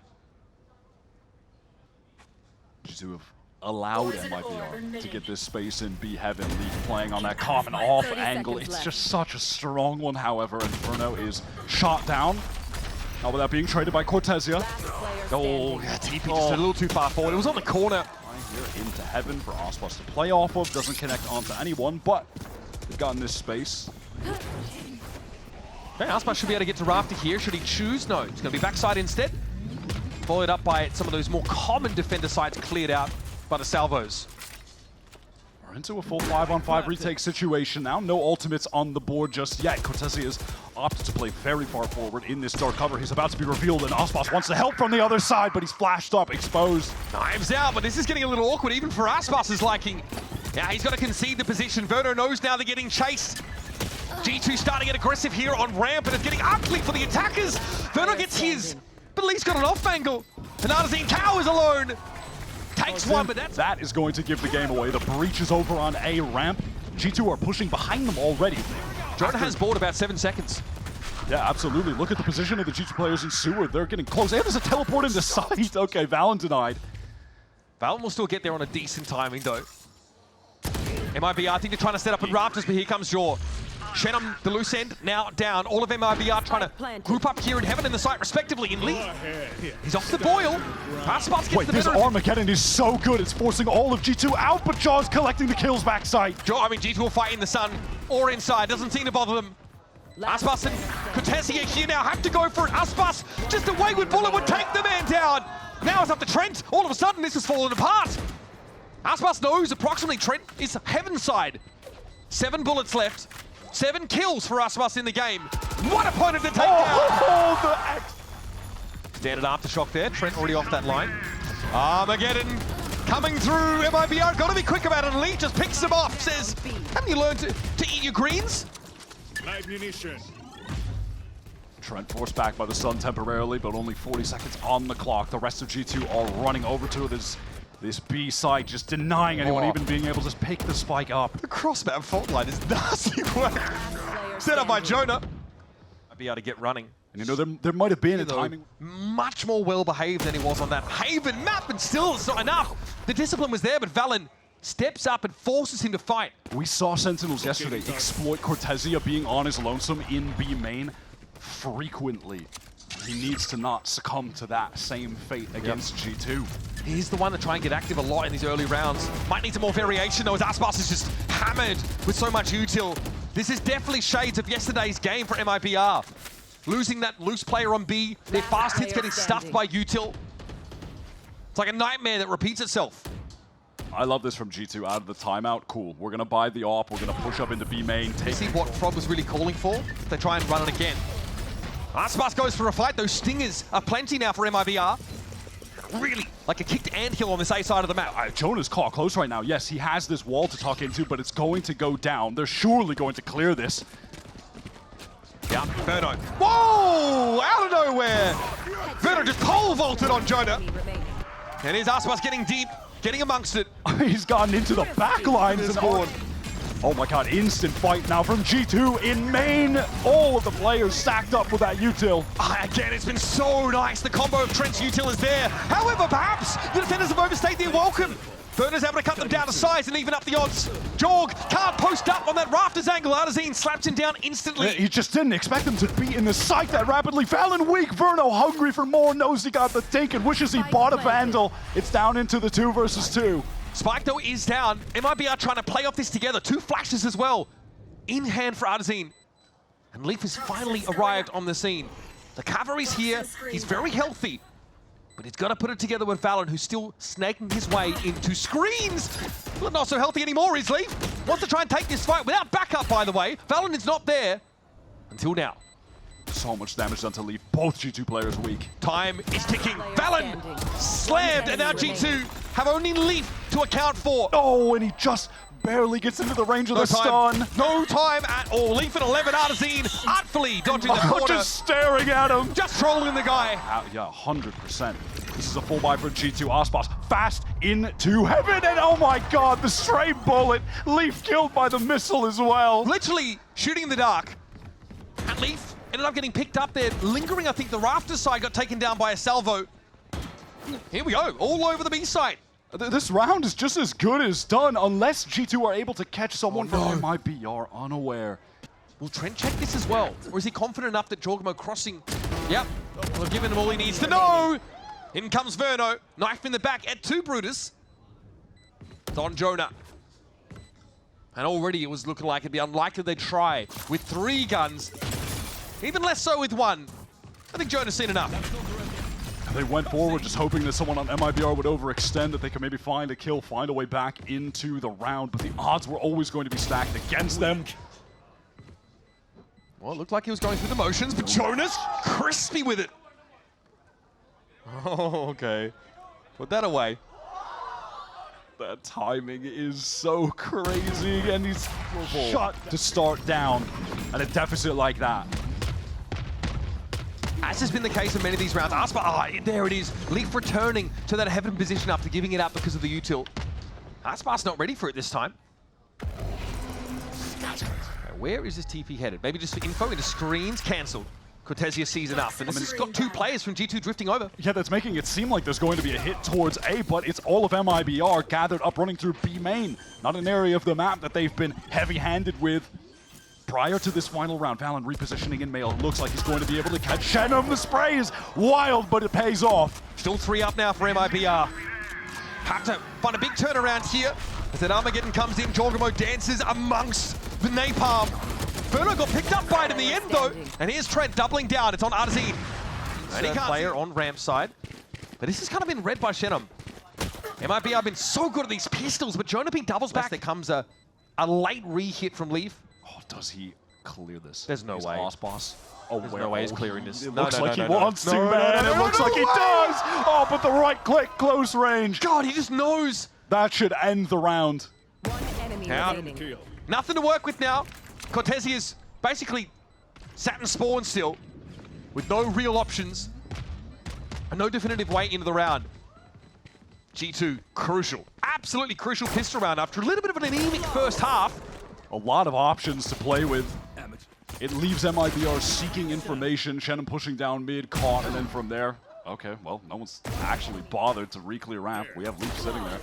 G2 have allowed MIBR to get this space in B heaven, Leaf playing on that common off angle. It's just such a strong one, however, and Verno is shot down. Now without being traded by Cortezia. Oh, yeah, TP just a little too far forward. It was on the corner. Here into heaven for Aspas to play off of. Doesn't connect onto anyone, but they've gotten this space. Okay, Aspas should be able to get to Rafter here. Should he choose? No, it's going to be backside instead. Followed up by some of those more common defender sites cleared out by the salvos. We're into a full 5-on-5 retake situation now. No ultimates on the board just yet. Cortezia has opted to play very far forward in this dark cover. He's about to be revealed, and Aspas wants to help from the other side, but he's flashed up, exposed. Knives out, but this is getting a little awkward even for Aspas' liking. Yeah, he's got to concede the position. Verno knows now they're getting chased. G2 starting to get aggressive here on ramp, and it's getting ugly for the attackers. Verno gets his, but at least got an off angle. And artzin Cow is alone. Takes one, but that is going to give the game away. The breach is over on A ramp. G2 are pushing behind them already. Jonah has board about 7 seconds. Yeah, absolutely. Look at the position of the G2 players in sewer. They're getting close. And there's a teleport into sight. Okay, Valyn denied. Valyn will still get there on a decent timing, though. MIBR, I think they're trying to set up at rafters, but here comes Jaw. xenom, the loose end, now down. All of MIBR trying to group up here in heaven and the site, respectively. In Lee, he's off the boil. Aspas gets the this better. Armageddon is so good. It's forcing all of G2 out, but Jaw's collecting the kills backside. G2 will fight in the sun or inside. Doesn't seem to bother them. Aspas and cortezia here now have to go for it. Aspas, just a wayward bullet would take the man down. Now it's up to Trent. All of a sudden, this has fallen apart. Aspas knows approximately Trent is heaven side. 7 bullets left. 7 kills for Aspas in the game. What opponent to take down! Standard aftershock there. Trent already off that line. Armageddon coming through. MIBR got to be quick about it. And Lee just picks him off. Says, haven't you learned to eat your greens? Trent forced back by the sun temporarily, but only 40 seconds on the clock. The rest of G2 are running over to this B side, just denying anyone even being able to just pick the spike up. The cross-map fault line is nasty work. Set up by Jonah. I'd be able to get running. And you know, there might have been a timing. Much more well-behaved than he was on that Haven map, and still it's not enough. The discipline was there, but Valyn steps up and forces him to fight. We saw Sentinels yesterday exploit Cortezia being on his lonesome in B main frequently. He needs to not succumb to that same fate against G2. He's the one to try and get active a lot in these early rounds. Might need some more variation though, as Aspas is just hammered with so much util. This is definitely shades of yesterday's game for MIBR. Losing that loose player on B, their fast hits getting stuffed by util. It's like a nightmare that repeats itself. I love this from G2 out of the timeout. Cool. We're going to buy the AWP. We're going to push up into B main. See what Frog was really calling for? They try and run it again. Aspas goes for a fight. Those stingers are plenty now for MIBR. Really like a kicked anthill on this A side of the map. Jonah's caught close right now. Yes, he has this wall to tuck into, but it's going to go down. They're surely going to clear this. Yeah, Verno. Whoa! Out of nowhere! Verno just pole vaulted on Jonah. And here's Aspas getting deep, getting amongst it. He's gotten into the back lines and board. Oh my god, instant fight now from G2 in main. All of the players stacked up with that util. Again, it's been so nice. The combo of Trent's util is there. However, perhaps the defenders have overstayed their welcome. Verno's able to cut them down to size and even up the odds. Jorg can't post up on that rafters angle. artzin slaps him down instantly. He just didn't expect him to be in the site that rapidly. Valyn weak, Verno hungry for more, knows he got the take and wishes he bought a Vandal. It's down into the 2 versus 2. Spike though is down. MIBR trying to play off this together. 2 flashes as well. In hand for artzin. And Leaf has finally arrived on the scene. The cavalry's here. He's very healthy. But he's got to put it together with Valyn, who's still snaking his way into screens. But not so healthy anymore, is Leaf. Wants to try and take this fight without backup, by the way. Valyn is not there until now. So much damage done to Leaf. Both G2 players weak. Time is ticking. Valyn slammed, and now G2 have only Leaf to account for. Oh, and he just barely gets into the range of the stun. No time at all. Leaf at 11, artzin artfully dodging the corner. Just staring at him. Just trolling the guy. Yeah, 100%. This is a full buy for G2. Aspas fast into heaven, and oh my god, the stray bullet. Leaf killed by the missile as well. Literally shooting in the dark. And Leaf ended up getting picked up there, lingering. I think the rafters side got taken down by a salvo. Here we go, all over the B side. This round is just as good as done, unless G2 are able to catch someone from MIBR unaware. Will Trent check this as well? Or is he confident enough that jawgemo crossing? Yep, will have given him all he needs to know. In comes Verno, knife in the back at 2 Brutus. It's on JonahP. And already it was looking like it'd be unlikely they'd try with 3 guns. Even less so with 1. I think JonahP's seen enough. They went forward just hoping that someone on MIBR would overextend, that they could maybe find a kill, find a way back into the round, but the odds were always going to be stacked against them. Well, it looked like he was going through the motions, but JonahP's crispy with it. Oh, okay. Put that away. That timing is so crazy, and he's shot to start down at a deficit like that. As has been the case in many of these rounds, Aspas, there it is. Leaf returning to that heaven position after giving it up because of the util. Aspas not ready for it this time. Where is this TP headed? Maybe just for info into screens, cancelled. Cortezia sees enough, and this has got 2 players from G2 drifting over. Yeah, that's making it seem like there's going to be a hit towards A, but it's all of MIBR gathered up running through B main. Not an area of the map that they've been heavy-handed with. Prior to this final round, Valyn repositioning in male. Looks like he's going to be able to catch xenom. The spray is wild, but it pays off. Still 3 up now for MIBR. Have to find a big turnaround here. As that Armageddon comes in, jawgemo dances amongst the napalm. Verno got picked up by it in the end, though. And here's Trent doubling down. It's on artzin. And he can't player on ramp side. But this has kind of been read by xenom. MIBR have been so good at these pistols, but JonahP doubles back. There comes a late re-hit from Leaf. Oh, does he clear this? There's no way. Aspas. Oh, There's no way he's clearing this. It looks like he wants to, man. It looks like he does. Oh, but the right click, close range. God, he just knows. That should end the round. 1 enemy remaining. Nothing to work with now. Cortezia's basically sat and spawned still with no real options and no definitive way into the round. G2, crucial. Absolutely crucial pistol round after a little bit of an anemic first half. A lot of options to play with. It leaves MIBR seeking information, xenom pushing down mid, caught, and then from there, okay, well, no one's actually bothered to re-clear ramp. We have Leaf sitting there.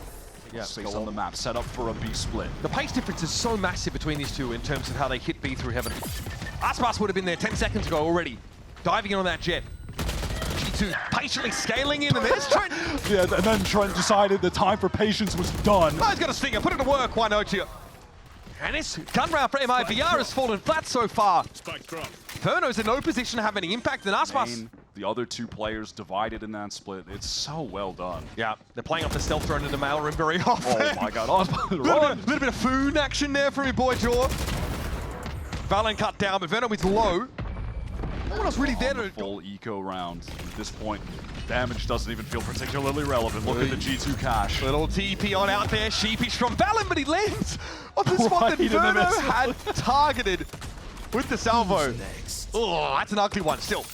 Yeah, space on the map, set up for a B split. The pace difference is so massive between these two in terms of how they hit B through heaven. Aspas would have been there 10 seconds ago already, diving in on that jet. G2 patiently scaling in, and there's Trent. Yeah, and then Trent decided the time for patience was done. Oh, he's got a stinger, put it to work, why not you? And this gun round for MIBR has fallen flat so far. Verno's in no position to have any impact than Aspas. The other 2 players divided in that split. It's so well done. Yeah, they're playing off the stealth drone in the mail room very often. Oh my god, little bit of food action there from your boy Jaw. Valyn cut down, but Verno is low. No one else really there to... Full eco round. At this point, damage doesn't even feel particularly relevant. Look at the G2 cash. Little TP on out there, sheepish from Valyn, but he lands on the spot that Verno had targeted with the salvo. Oh, that's an ugly one still.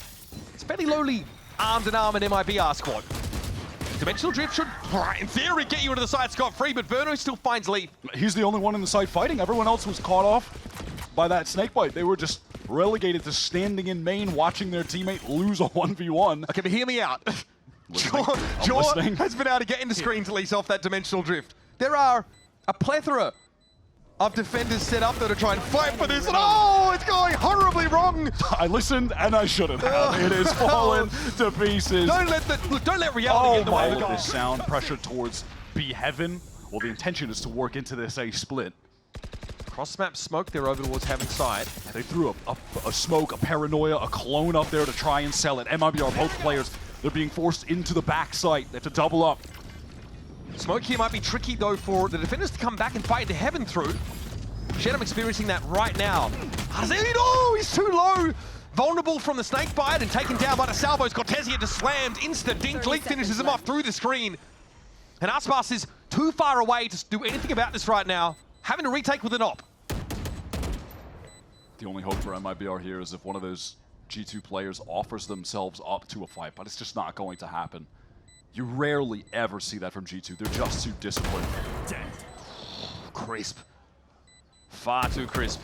It's fairly lowly armed and arm in MIBR squad. Dimensional drift should, in theory, get you into the side scot-free, but Verno still finds Leaf. He's the only one in the side fighting. Everyone else was caught off by that snakebite. They were just relegated to standing in main, watching their teammate lose a 1v1. Okay, but hear me out. Jaw has been able to get into screens at least off that dimensional drift. there are a plethora of defenders set up there to try and fight for this. And oh, it's going horribly wrong. I listened and I shouldn't have. It is fallen to pieces. Don't let reality get in the way. All of this sound pressure towards B Heaven. Well, the intention is to work into this A split. Cross-map smoke there over towards Heaven side. They threw a smoke, a paranoia, a clone up there to try and sell it. MIBR, both players, they're being forced into the back site. They have to double up. Smoke here might be tricky though for the defenders to come back and fight into Heaven through. xenom experiencing that right now. artzin, oh, he's too low. Vulnerable from the snake bite and taken down by the salvos. Cortezia just slammed, insta-dink. Leak finishes him off through the screen. And Aspas is too far away to do anything about this right now. Having to retake with an op. The only hope for MIBR here is if one of those G2 players offers themselves up to a fight, but it's just not going to happen. You rarely ever see that from G2. They're just too disciplined. Crisp. Far too crisp.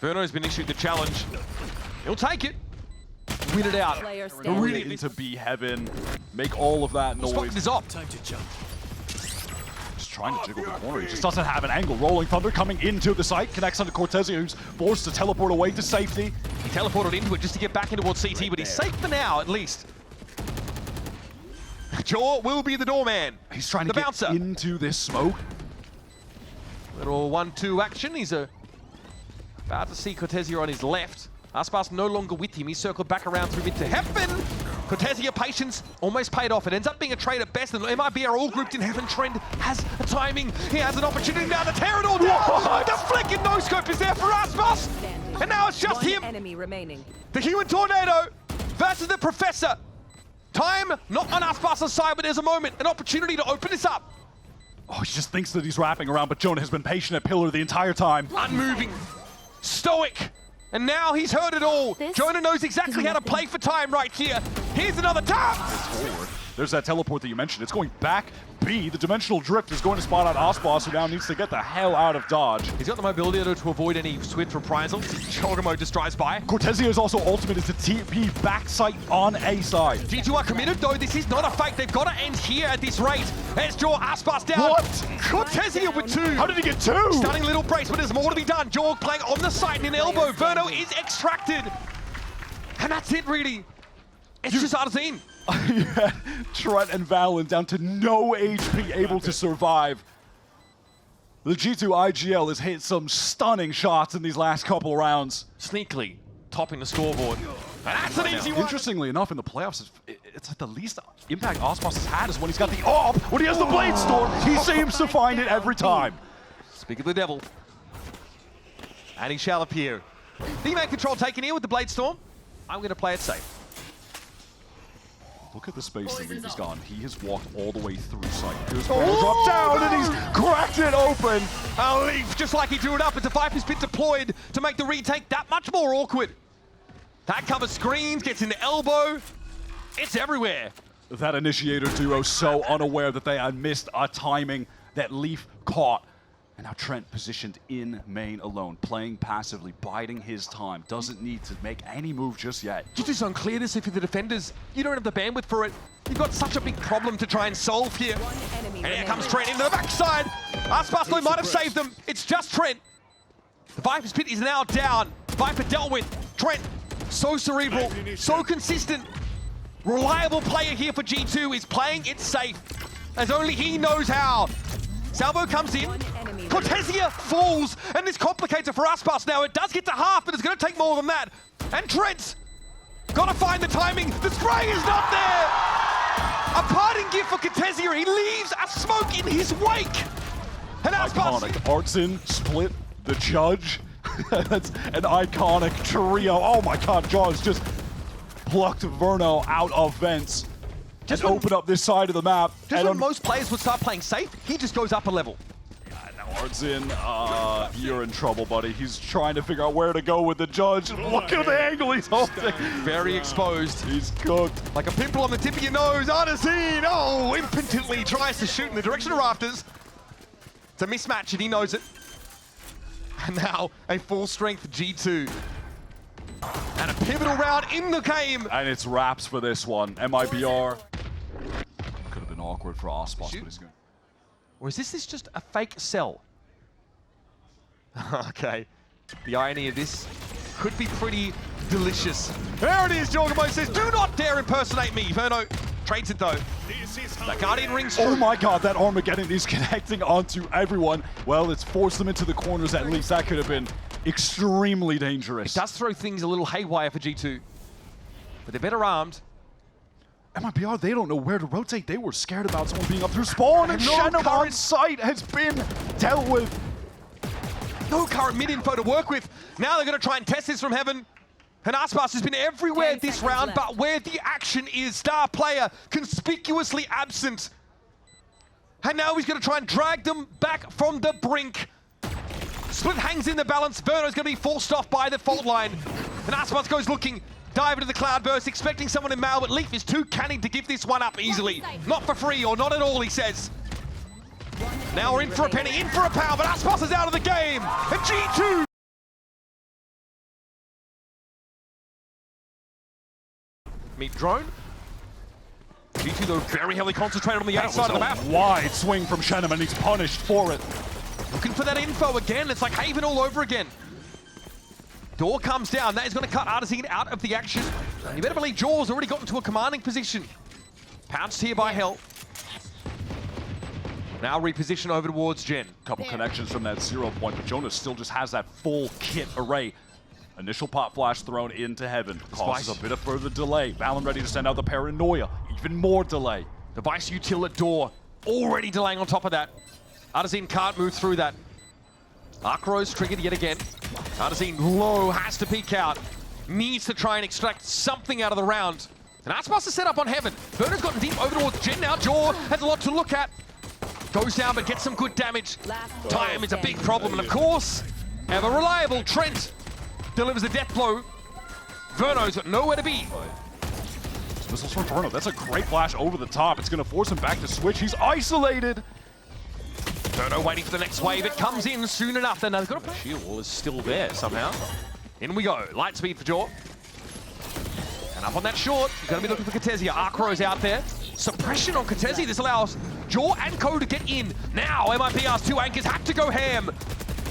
Verno's been issued the challenge. He'll take it. Win it out. Player Go standing. really into B Heaven, make all of that Spot noise. is op. Time to jump. Just trying to jiggle the corner. He just doesn't have an angle. Rolling Thunder coming into the site, connects onto Cortezia, who's forced to teleport away to safety. He teleported into it just to get back in towards CT, but he's safe for now, at least. Jaw will be the doorman. He's trying the to get bouncer. into this smoke. Little 1-2 action. He's about to see Cortezia on his left. Aspas no longer with him. He's circled back around through mid to Heaven. Cortezia patience almost paid off. It ends up being a trade at best, and MIBR are all grouped in Heaven. Trent has a timing. He has an opportunity now to tear it all down. What? The flicking no-scope is there for Aspas. And now it's just One him. enemy remaining. The human tornado versus the professor. Time not on Aspas' side, but there's a moment, an opportunity to open this up. Oh, he just thinks that he's wrapping around, but Jonah has been patient at Pillar the entire time. Unmoving, stoic, and now he's heard it all. This Jonah knows exactly how to play for time right here. Here's another tap. Forward. There's that teleport that you mentioned. It's going back B. The dimensional drift is going to spot out Aspas, who now needs to get the hell out of dodge. He's got the mobility to avoid any swift reprisals. jawgemo just drives by. Cortezia's also ultimate is to TP backside on A side. G2 are committed though. This is not a fake. They've got to end here at this rate. Let's draw Aspas down. What? Cortezia with 2. How did he get 2? Stunning little brace, but there's more to be done. Jaw playing on the side in an elbow. Verno is extracted. And that's it, really. It's just artzin. Yeah, Trent and Valyn down to no HP, able to survive. The G2 IGL has hit some stunning shots in these last couple rounds. Sneakily topping the scoreboard. And that's an easy one. Interestingly enough, in the playoffs, it's like the least impact Aspas has had is when he's got the AWP. When he has the Blade Storm, he seems to find it every time. Speak of the devil. And he shall appear. D-man control taken here with the Blade Storm. I'm going to play it safe. Look at the space that Leaf has gone. He has walked all the way through sight. Here's drop down, and he's cracked it open. Leaf, just like he drew it up, as the Viper's been deployed to make the retake that much more awkward. That covers screens, gets into elbow. It's everywhere. That initiator duo so unaware that they had missed a timing that Leaf caught. And now Trent positioned in main alone, playing passively, biding his time. Doesn't need to make any move just yet. Just this unclearness if you're the defenders. You don't have the bandwidth for it. You've got such a big problem to try and solve here. One enemy And here comes remaining. Trent into the backside. Aspas might have saved them. It's just Trent. The Viper's pit is now down. Viper dealt with. Trent, so cerebral, so consistent. Reliable player here for G2 is playing it safe, as only he knows how. Salvo comes in. Cortezia falls, and this complicates it for Aspas now. It does get to half, but it's going to take more than that. And Trent's got to find the timing. The spray is not there. A parting gift for Cortezia. He leaves a smoke in his wake. And Aspas... Iconic. Artzin split the judge. That's an iconic trio. Oh my god, Jaws just plucked Verno out of vents. Just open up this side of the map. Just when most players would start playing safe, he just goes up a level. Artzin, you're in trouble, buddy. He's trying to figure out where to go with the judge. Look at the angle he's holding. Very exposed. He's cooked. Like a pimple on the tip of your nose. artzin, oh, impotently tries to shoot in the direction of rafters. It's a mismatch and he knows it. And now a full-strength G2. And a pivotal round in the game. And it's wraps for this one. MIBR. Could have been awkward for Aspas, but he's good. Or is this just a fake cell? Okay. The irony of this could be pretty delicious. There it is, jawgemo says, do not dare impersonate me. Verno trades it though. That Guardian rings true. Oh my god, that Armageddon is connecting onto everyone. Well, it's forced them into the corners at least. That could have been extremely dangerous. It does throw things a little haywire for G2. But they're better armed. MIBR, they don't know where to rotate. They were scared about someone being up through spawn, and xenom on site has been dealt with. No current mid-info to work with. Now they're going to try and test this from heaven. And Aspas has been everywhere this round, but where the action is, star player conspicuously absent. And now he's going to try and drag them back from the brink. Split hangs in the balance. Verno's going to be forced off by the fault line. And Aspas goes looking, dive into the cloudburst, expecting someone in Mal, but Leaf is too canny to give this one up easily. Not for free, or not at all, he says. Now we're in for a penny, in for a pound, but Aspas is out of the game. And G2... Meet drone. G2 though very heavily concentrated on the outside of the map. Wide swing from xenom, and he's punished for it. Looking for that info again. It's like Haven all over again. Door comes down. That is going to cut artzin out of the action. And you better believe Jaw's already got into a commanding position. Pounced here by Hell. Now reposition over towards Jen. Couple connections from that 0 point, but Jonah still just has that full kit array. Initial pot flash thrown into heaven. Causes a bit of further delay. Valyn ready to send out the paranoia. Even more delay. Device util at door. Already delaying on top of that. artzin can't move through that. Arcrow's triggered yet again. artzin low, has to peek out. Needs to try and extract something out of the round. And Aspas is set up on heaven. Verno's gotten deep over towards Jen now. Jaw has a lot to look at. Goes down but gets some good damage. Time is a big problem. And of course, ever reliable Trent delivers a death blow. Verno's got nowhere to be. Missiles from Verno. That's a great flash over the top. It's going to force him back to switch. He's isolated. Verno waiting for the next wave. It comes in soon enough. Then they've got a shield wall is still there somehow. In we go. Light speed for Jaw. And up on that short, he's going to be looking for cortezia. Arcrow's out there. Suppression on cortezia. This allows Jaw and Co to get in. Now MIBR's two anchors have to go ham.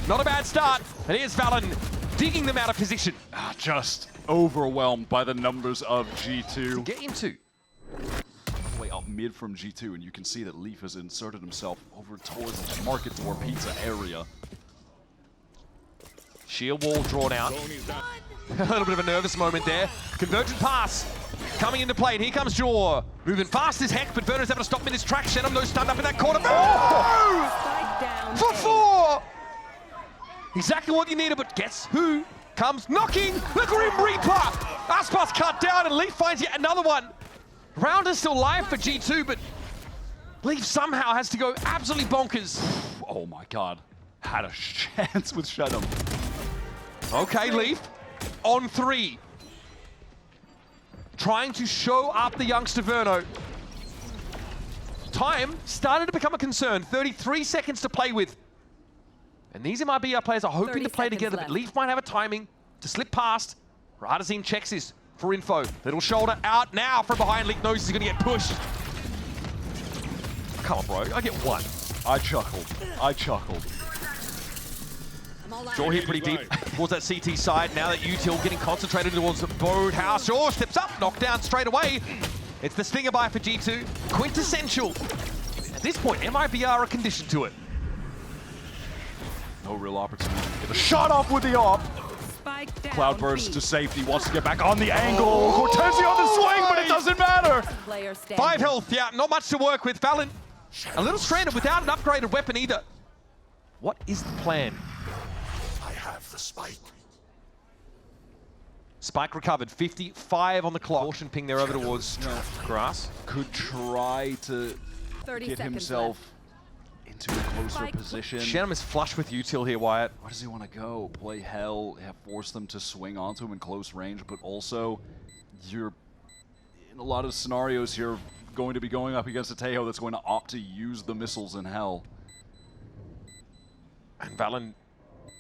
Not a bad start. And here's Valyn digging them out of position. Just overwhelmed by the numbers of G2. Get into. Way up mid from G2, and you can see that Leaf has inserted himself over towards the market door pizza area. Shield wall drawn out. A little bit of a nervous moment there. Convergent pass coming into play, and here comes Jaw. Moving fast as heck, but Verno's having to stop him in his track. xenom though stunned up in that corner. Oh! For 4! Exactly what you needed, but guess who comes knocking? The Grim Reaper! Aspas cut down, and Leaf finds yet another one. Round is still live for G2, but Leaf somehow has to go absolutely bonkers. Oh my god. Had a chance with xenom. Okay, Leaf. On 3. Trying to show up the youngster Verno. Time started to become a concern. 33 seconds to play with. And these MIBR players are hoping to play together, but Leaf might have a timing to slip past. artzin checks this for info. Little shoulder out now from behind. Leaf knows he's going to get pushed. Come on, bro. I get one. I chuckled. I chuckled. Jaw here pretty deep towards that CT side. Now that util getting concentrated towards the boathouse. Jaw steps up, knocked down straight away. It's the stinger buy for G2. Quintessential. At this point, MIBR are conditioned to it. No real opportunity to get a shot off with the op. Cloudburst to safety, wants to get back on the angle. Cortezia on the swing, but it doesn't matter. 5 health, yeah, not much to work with. Valyn, a little stranded without an upgraded weapon either. What is the plan? I have the spike. Spike recovered, 55 on the clock. Caution ping there over towards grass. Could try to get himself into a closer position. xenom is flush with util here, Wyatt. Where does he want to go? Play Hell, force them to swing onto him in close range, but also you're, in a lot of scenarios here, going to be going up against a Tejo that's going to opt to use the missiles in Hell. And Valyn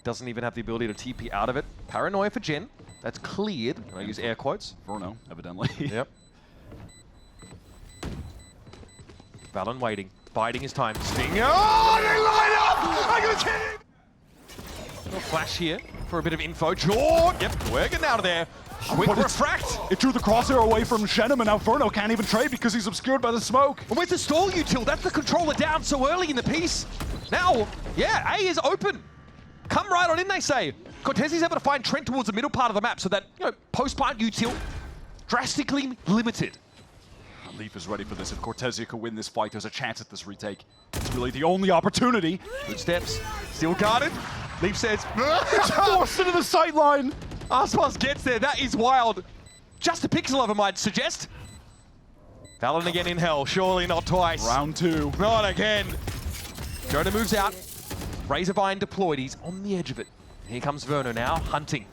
doesn't even have the ability to TP out of it. Paranoia for Jen. That's cleared. Can I use air quotes? Verno, evidently. Yep. Valyn waiting. Biding his time. Sting. Oh, they line up! Are you kidding? Little flash here for a bit of info. Jaw. Yep, we're getting out of there. Quick But refract. It drew the crosshair away from xenom, and now Verno can't even trade because he's obscured by the smoke. And where's the stall util? That's the controller down so early in the piece. Now, yeah, A is open. Come right on in, they say. Cortezia's able to find Trent towards the middle part of the map so that, you know, post-plant util drastically limited. Leaf is ready for this. If Cortezia can win this fight, there's a chance at this retake. It's really the only opportunity. Good steps. Still guarded. Leaf says, Forced into the sight line. Aspas gets there. That is wild. Just a pixel of him, I'd suggest. Valyn again in hell. Surely not twice. Round 2. Not again. Jonah moves out. Razor Vine deployed. He's on the edge of it. Here comes Verno now, hunting.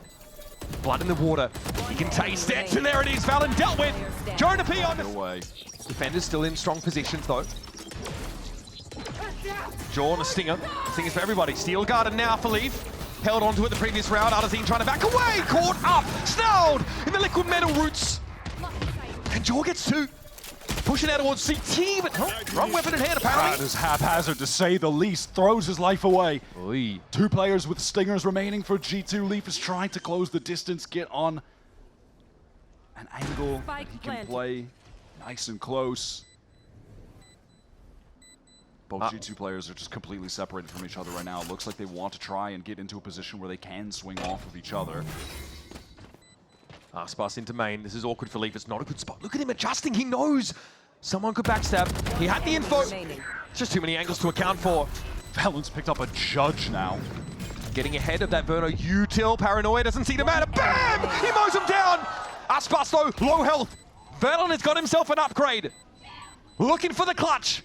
Blood in the water. He can taste it, and there it is. Valyn dealt with. JonahP on the Away. defenders still in strong positions though. Jaw on a stinger. Stingers for everybody. Steel guarded now for Leaf. Held onto it the previous round. artzin trying to back away. Caught up. Snarled in the liquid metal roots. And Jaw gets 2. Pushing out towards CT, but no, wrong weapon in hand apparently. That is haphazard to say the least. Throws his life away. Oy. 2 players with stingers remaining for G2. Leaf is trying to close the distance, get on an angle that Spike he can planted. play nice and close. Both G2 players are just completely separated from each other right now. It looks like they want to try and get into a position where they can swing off of each other. Aspas into main. This is awkward for Leaf. It's not a good spot. Look at him adjusting. He knows someone could backstab. He had the info. Remaining. Just too many angles to account for. Valyn's picked up a judge now. Getting ahead of that Verno util. Paranoia doesn't seem to matter. Bam! He mows him down. Aspas though, low health. Valyn has got himself an upgrade. Looking for the clutch.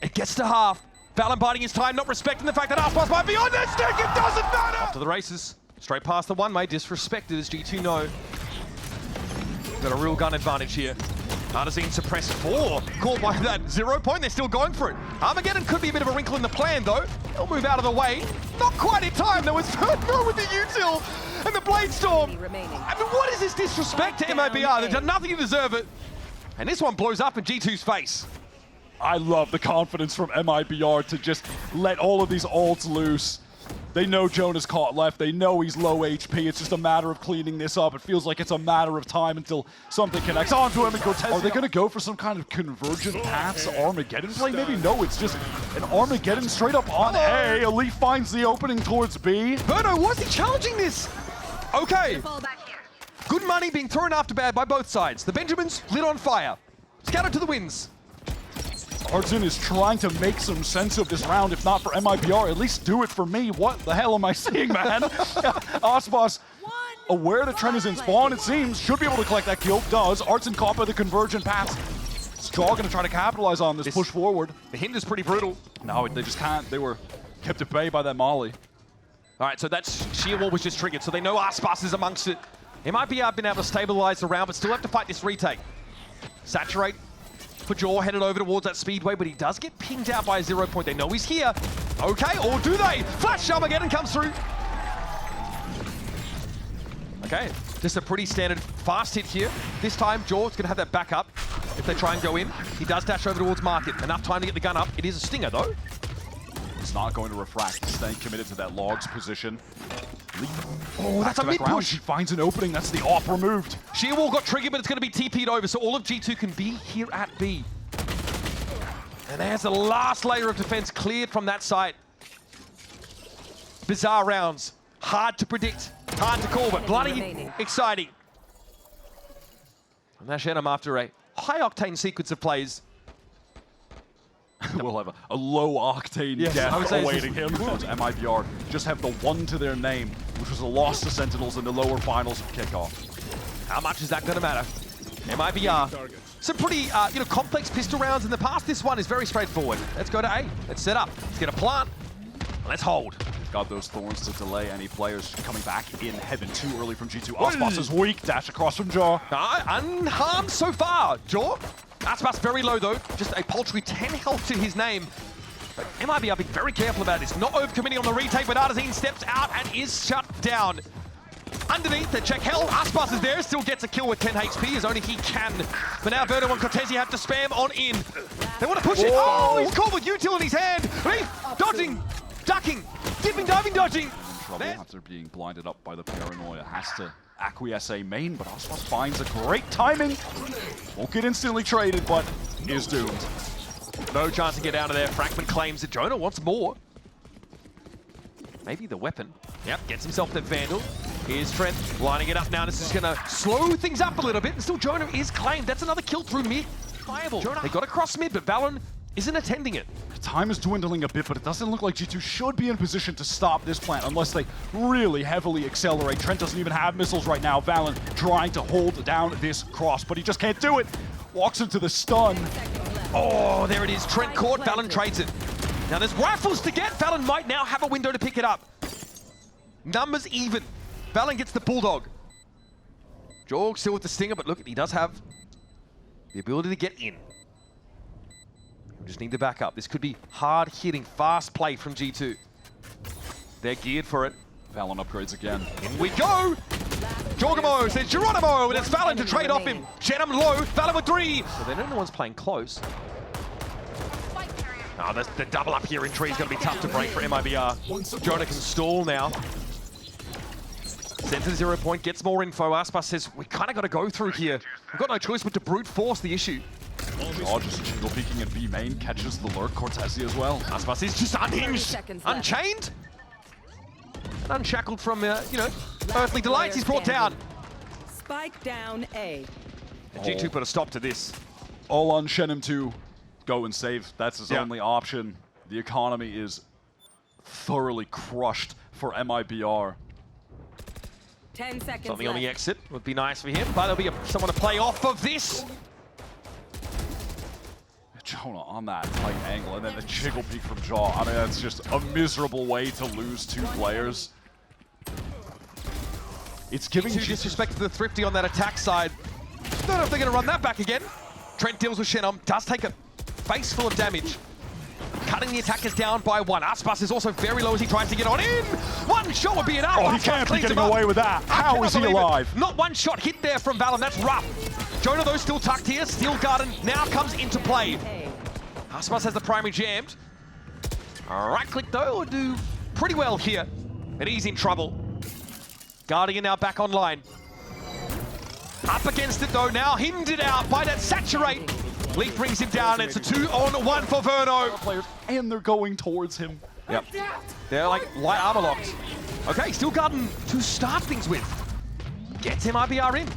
It gets to half. Valyn biding his time, not respecting the fact that Aspas might be on this stick. It doesn't matter. Up to the races. Straight past the one, mate. Disrespected as G2 know. Got a real gun advantage here. artzin suppressed 4. Caught by that 0 point. They're still going for it. Armageddon could be a bit of a wrinkle in the plan, though. He'll move out of the way. Not quite in time. There was Verno with the util and the blade storm. Remaining. I mean, what is this disrespect to MIBR? They've done nothing to deserve it. And this one blows up in G2's face. I love the confidence from MIBR to just let all of these ults loose. They know Jonah's caught left. They know he's low HP. It's just a matter of cleaning this up. It feels like it's a matter of time until something connects onto him. And Cortezia. Are they going to go for some kind of convergent paths Armageddon play? Maybe no. It's just an Armageddon straight up on A. Elite finds the opening towards B. Verno, was he challenging this? Okay. Good money being thrown after bad by both sides. The Benjamins lit on fire. Scattered to the winds. artzin is trying to make some sense of this round. If not for MIBR, at least do it for me. What the hell am I seeing, man? Aspas, aware that Trent is in spawn, it seems, should be able to collect that kill. Does. artzin caught by the convergent pass. Is Jaw going to try to capitalize on this push forward? The hint is pretty brutal. No, they just can't. They were kept at bay by that molly. All right, so that's sheer wall was just triggered, so they know Aspas is amongst it. MIBR been able to stabilize the round, but still have to fight this retake. Saturate for Jaw, headed over towards that speedway, but he does get pinged out by a 0 point. They know he's here. Okay, or do they? Flash Armageddon comes through. Okay, just a pretty standard fast hit here. This time, Jaw's going to have that back up if they try and go in. He does dash over towards Market. Enough time to get the gun up. It is a stinger, though. It's not going to refract. Staying committed to that logs position. Oh, that's a mid push. He finds an opening. That's the off removed. Sheer wall got triggered, but it's going to be TP'd over, so all of G2 can be here at B. And there's the last layer of defense cleared from that site. Bizarre rounds. Hard to predict, hard to call, but bloody exciting. And that's xenom after a high-octane sequence of plays. We'll have a low-octane death awaiting him. MIBR just have the 1 to their name, which was a loss to Sentinels in the lower finals of kickoff. How much is that going to matter? MIBR. Some pretty complex pistol rounds in the past. This one is very straightforward. Let's go to A. Let's set up. Let's get a plant. Let's hold. Got those thorns to delay any players coming back in heaven too early from G2. Aspas is weak. Dash across from Jaw. Unharmed so far. Jaw. Aspas very low though. Just a paltry 10 health to his name. But MIBR being very careful about this. Not overcommitting on the retake, but artzin steps out and is shut down. Underneath, they check hell. Aspas is there, still gets a kill with 10 HP as only he can. But now Verno and Cortezia have to spam on in. They want to push it. Oh, he's caught with util in his hand. Dodging, ducking, dipping, diving, dodging. Trouble after being blinded up by the paranoia. Has to acquiesce a main, but Aspas finds a great timing. Won't get instantly traded, but is doomed. No chance to get out of there. Fragment claims that Jonah wants more. Maybe the weapon. Yep, gets himself the Vandal. Here's Trent lining it up now. This is going to slow things up a little bit. And still Jonah is claimed. That's another kill through mid. Viable. They got across mid, but valyn isn't attending it. Time is dwindling a bit, but it doesn't look like G2 should be in position to stop this plant unless they really heavily accelerate. Trent doesn't even have missiles right now. valyn trying to hold down this cross, but he just can't do it. Walks into the stun. Oh, there it is. Trent caught. valyn trades it. Now there's rifles to get. valyn might now have a window to pick it up. Numbers even. valyn gets the bulldog. Jorg still with the stinger, but look, he does have the ability to get in. We just need to back up. This could be hard-hitting, fast play from G2. They're geared for it. valyn upgrades again. In we go! Jawgemo says Geronimo, and it's valyn to trade off him. xenom low, valyn with 3. So they know no one's playing close. Oh, the double up here in tree is going to be tough to break for MIBR. Jonah can stall now. Center 0 point, gets more info. Aspas says, we kind of got to go through here. We've got no choice but to brute force the issue. Oh, just jingle peeking in B main, catches the lurk, cortezia as well. Aspas is just unhinged, unchained, and unshackled from, earthly delights. He's brought down. Spike down A. And G2 put a stop to this. All on xenom to go and save. That's his only option. The economy is thoroughly crushed for MIBR. 10 seconds Something on the left. exit would be nice for him, but there'll be someone to play off of this. Jonah on that tight angle, and then the jiggle peek from Jaw. I mean, that's just a miserable way to lose 2 players. It's giving G2 disrespect to the Thrifty on that attack side. Don't know if they're going to run that back again. Trent deals with xenom, does take a face full of damage. Cutting the attackers down by 1. Aspas is also very low as he tries to get on in. 1 shot would be enough. Oh, he Aspas can't be cleans getting him up. away with that. How is he alive? Not 1 shot hit there from valyn. That's rough. Jonah, though, still tucked here. Steel Garden now comes into play. Aspas has the primary jammed. Right click, though, will do pretty well here. And he's in trouble. Guardian now back online. Up against it, though, now hindered out by that saturate. Leaf brings him down. It's a 2-on-1 for Verno. And they're going towards him. Yep. They're like light armor locked. Okay, Steel Garden to start things with. Gets MIBR in.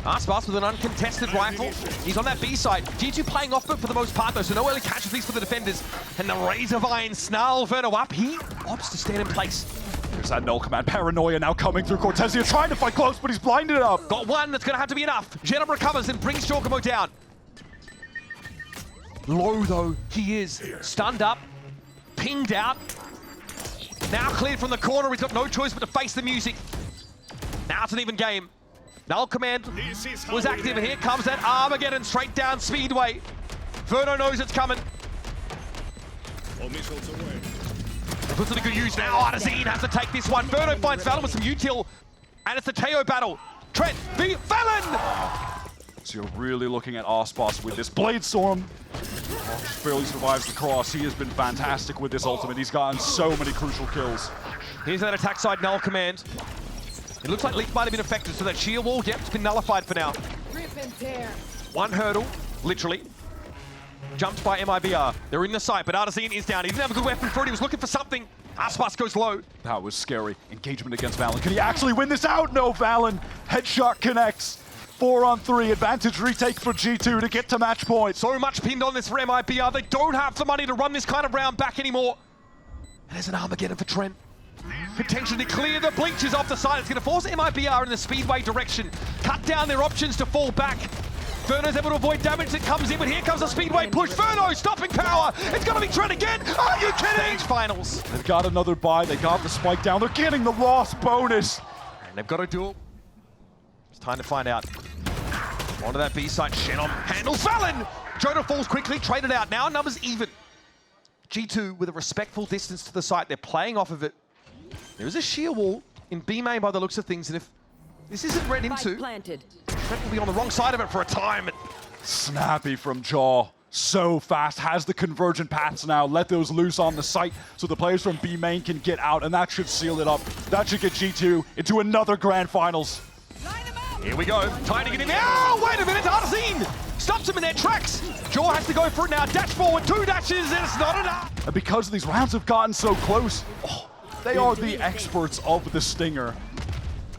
Aspas with an uncontested rifle. He's on that B side. G2 playing off it for the most part, though, so no early casualties for the defenders. And the Razor Vine snarl Verno up. He opts to stand in place. There's that null command. Paranoia now coming through. Cortezia trying to fight close, but he's blinded up. Got 1 that's going to have to be enough. xenom recovers and brings Jawgemo down. Low, though, he is. Stunned up. Pinged out. Now cleared from the corner. He's got no choice but to face the music. Now it's an even game. Null command was active, and here comes that Armageddon straight down Speedway. Verno knows it's coming. Puts it to good use now. artzin has to take this one. Verno finds valyn with some util, and it's the Teo battle. Trent v valyn! So you're really looking at Aspas with this Blade Storm. Oh, barely survives the cross. He has been fantastic with this ultimate. He's gotten so many crucial kills. Here's that attack side null command. It looks like Leaf might have been affected, so that sheer wall, yep, it's been nullified for now. 1 hurdle, literally. Jumped by MIBR. They're in the site, but artzin is down. He didn't have a good weapon for it. He was looking for something. Aspas goes low. That was scary. Engagement against valyn. Can he actually win this out? No, valyn. Headshot connects. 4-on-3. Advantage retake for G2 to get to match point. So much pinned on this for MIBR. They don't have the money to run this kind of round back anymore. And there's an Armageddon for Trent. Potentially to clear the bleachers off the side. It's going to force MIBR in the Speedway direction. Cut down their options to fall back. Verno's able to avoid damage that comes in, but here comes a Speedway push. Verno stopping power. It's going to be Trent again. Are you kidding? Stage finals. They've got another buy. They got the spike down. They're getting the loss bonus. And they've got a duel. It's time to find out. Onto that B side. xenom handles valyn. Jonah falls quickly. Traded out. Now numbers even. G2 with a respectful distance to the site. They're playing off of it. There is a sheer wall in B main by the looks of things, and if this isn't read into, Trent will be on the wrong side of it for a time. Snappy from Jaw. so fast, has the convergent paths now. Let those loose on the site so the players from B main can get out, and that should seal it up. That should get G2 into another grand finals. Here we go. Time to get in there. Oh, wait a minute. Artzin stops them in their tracks. Jaw has to go for it now. Dash forward, 2 dashes, and it's not enough. And because these rounds have gotten so close, they are the experts of the Stinger.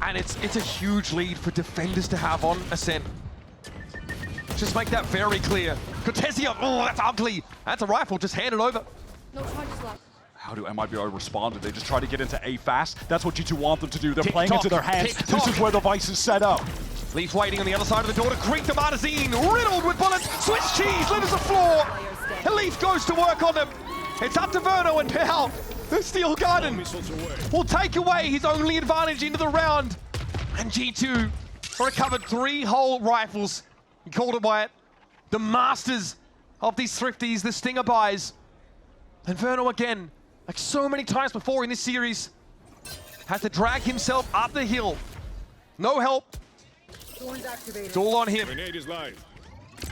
And it's a huge lead for defenders to have on Ascent. Just make that very clear. Cortezia, oh, that's ugly. That's a rifle, just hand it over. No charges left. How do MIBR respond? They just try to get into A fast? That's what G2 want them to do. They're Tick playing tock, into their hands. tick This tock. is where the Vice is set up. Leaf waiting on the other side of the door to greet the Artzin, riddled with bullets. Swiss cheese, litters the floor. Leaf goes to work on them. It's up to Verno, and now the Steel Garden will take away his only advantage into the round. And G2 recovered 3 whole rifles. He called it by it. The masters of these thrifties, the Stinger buys. And Verno again, like so many times before in this series, has to drag himself up the hill. No help. It's all on him.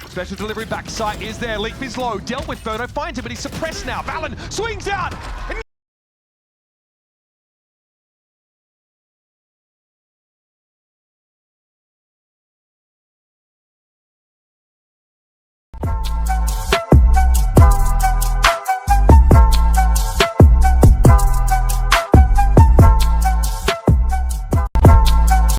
Special delivery backside is there. Leaf is low. Dealt with Verno, finds him, but he's suppressed now. Valyn swings out. And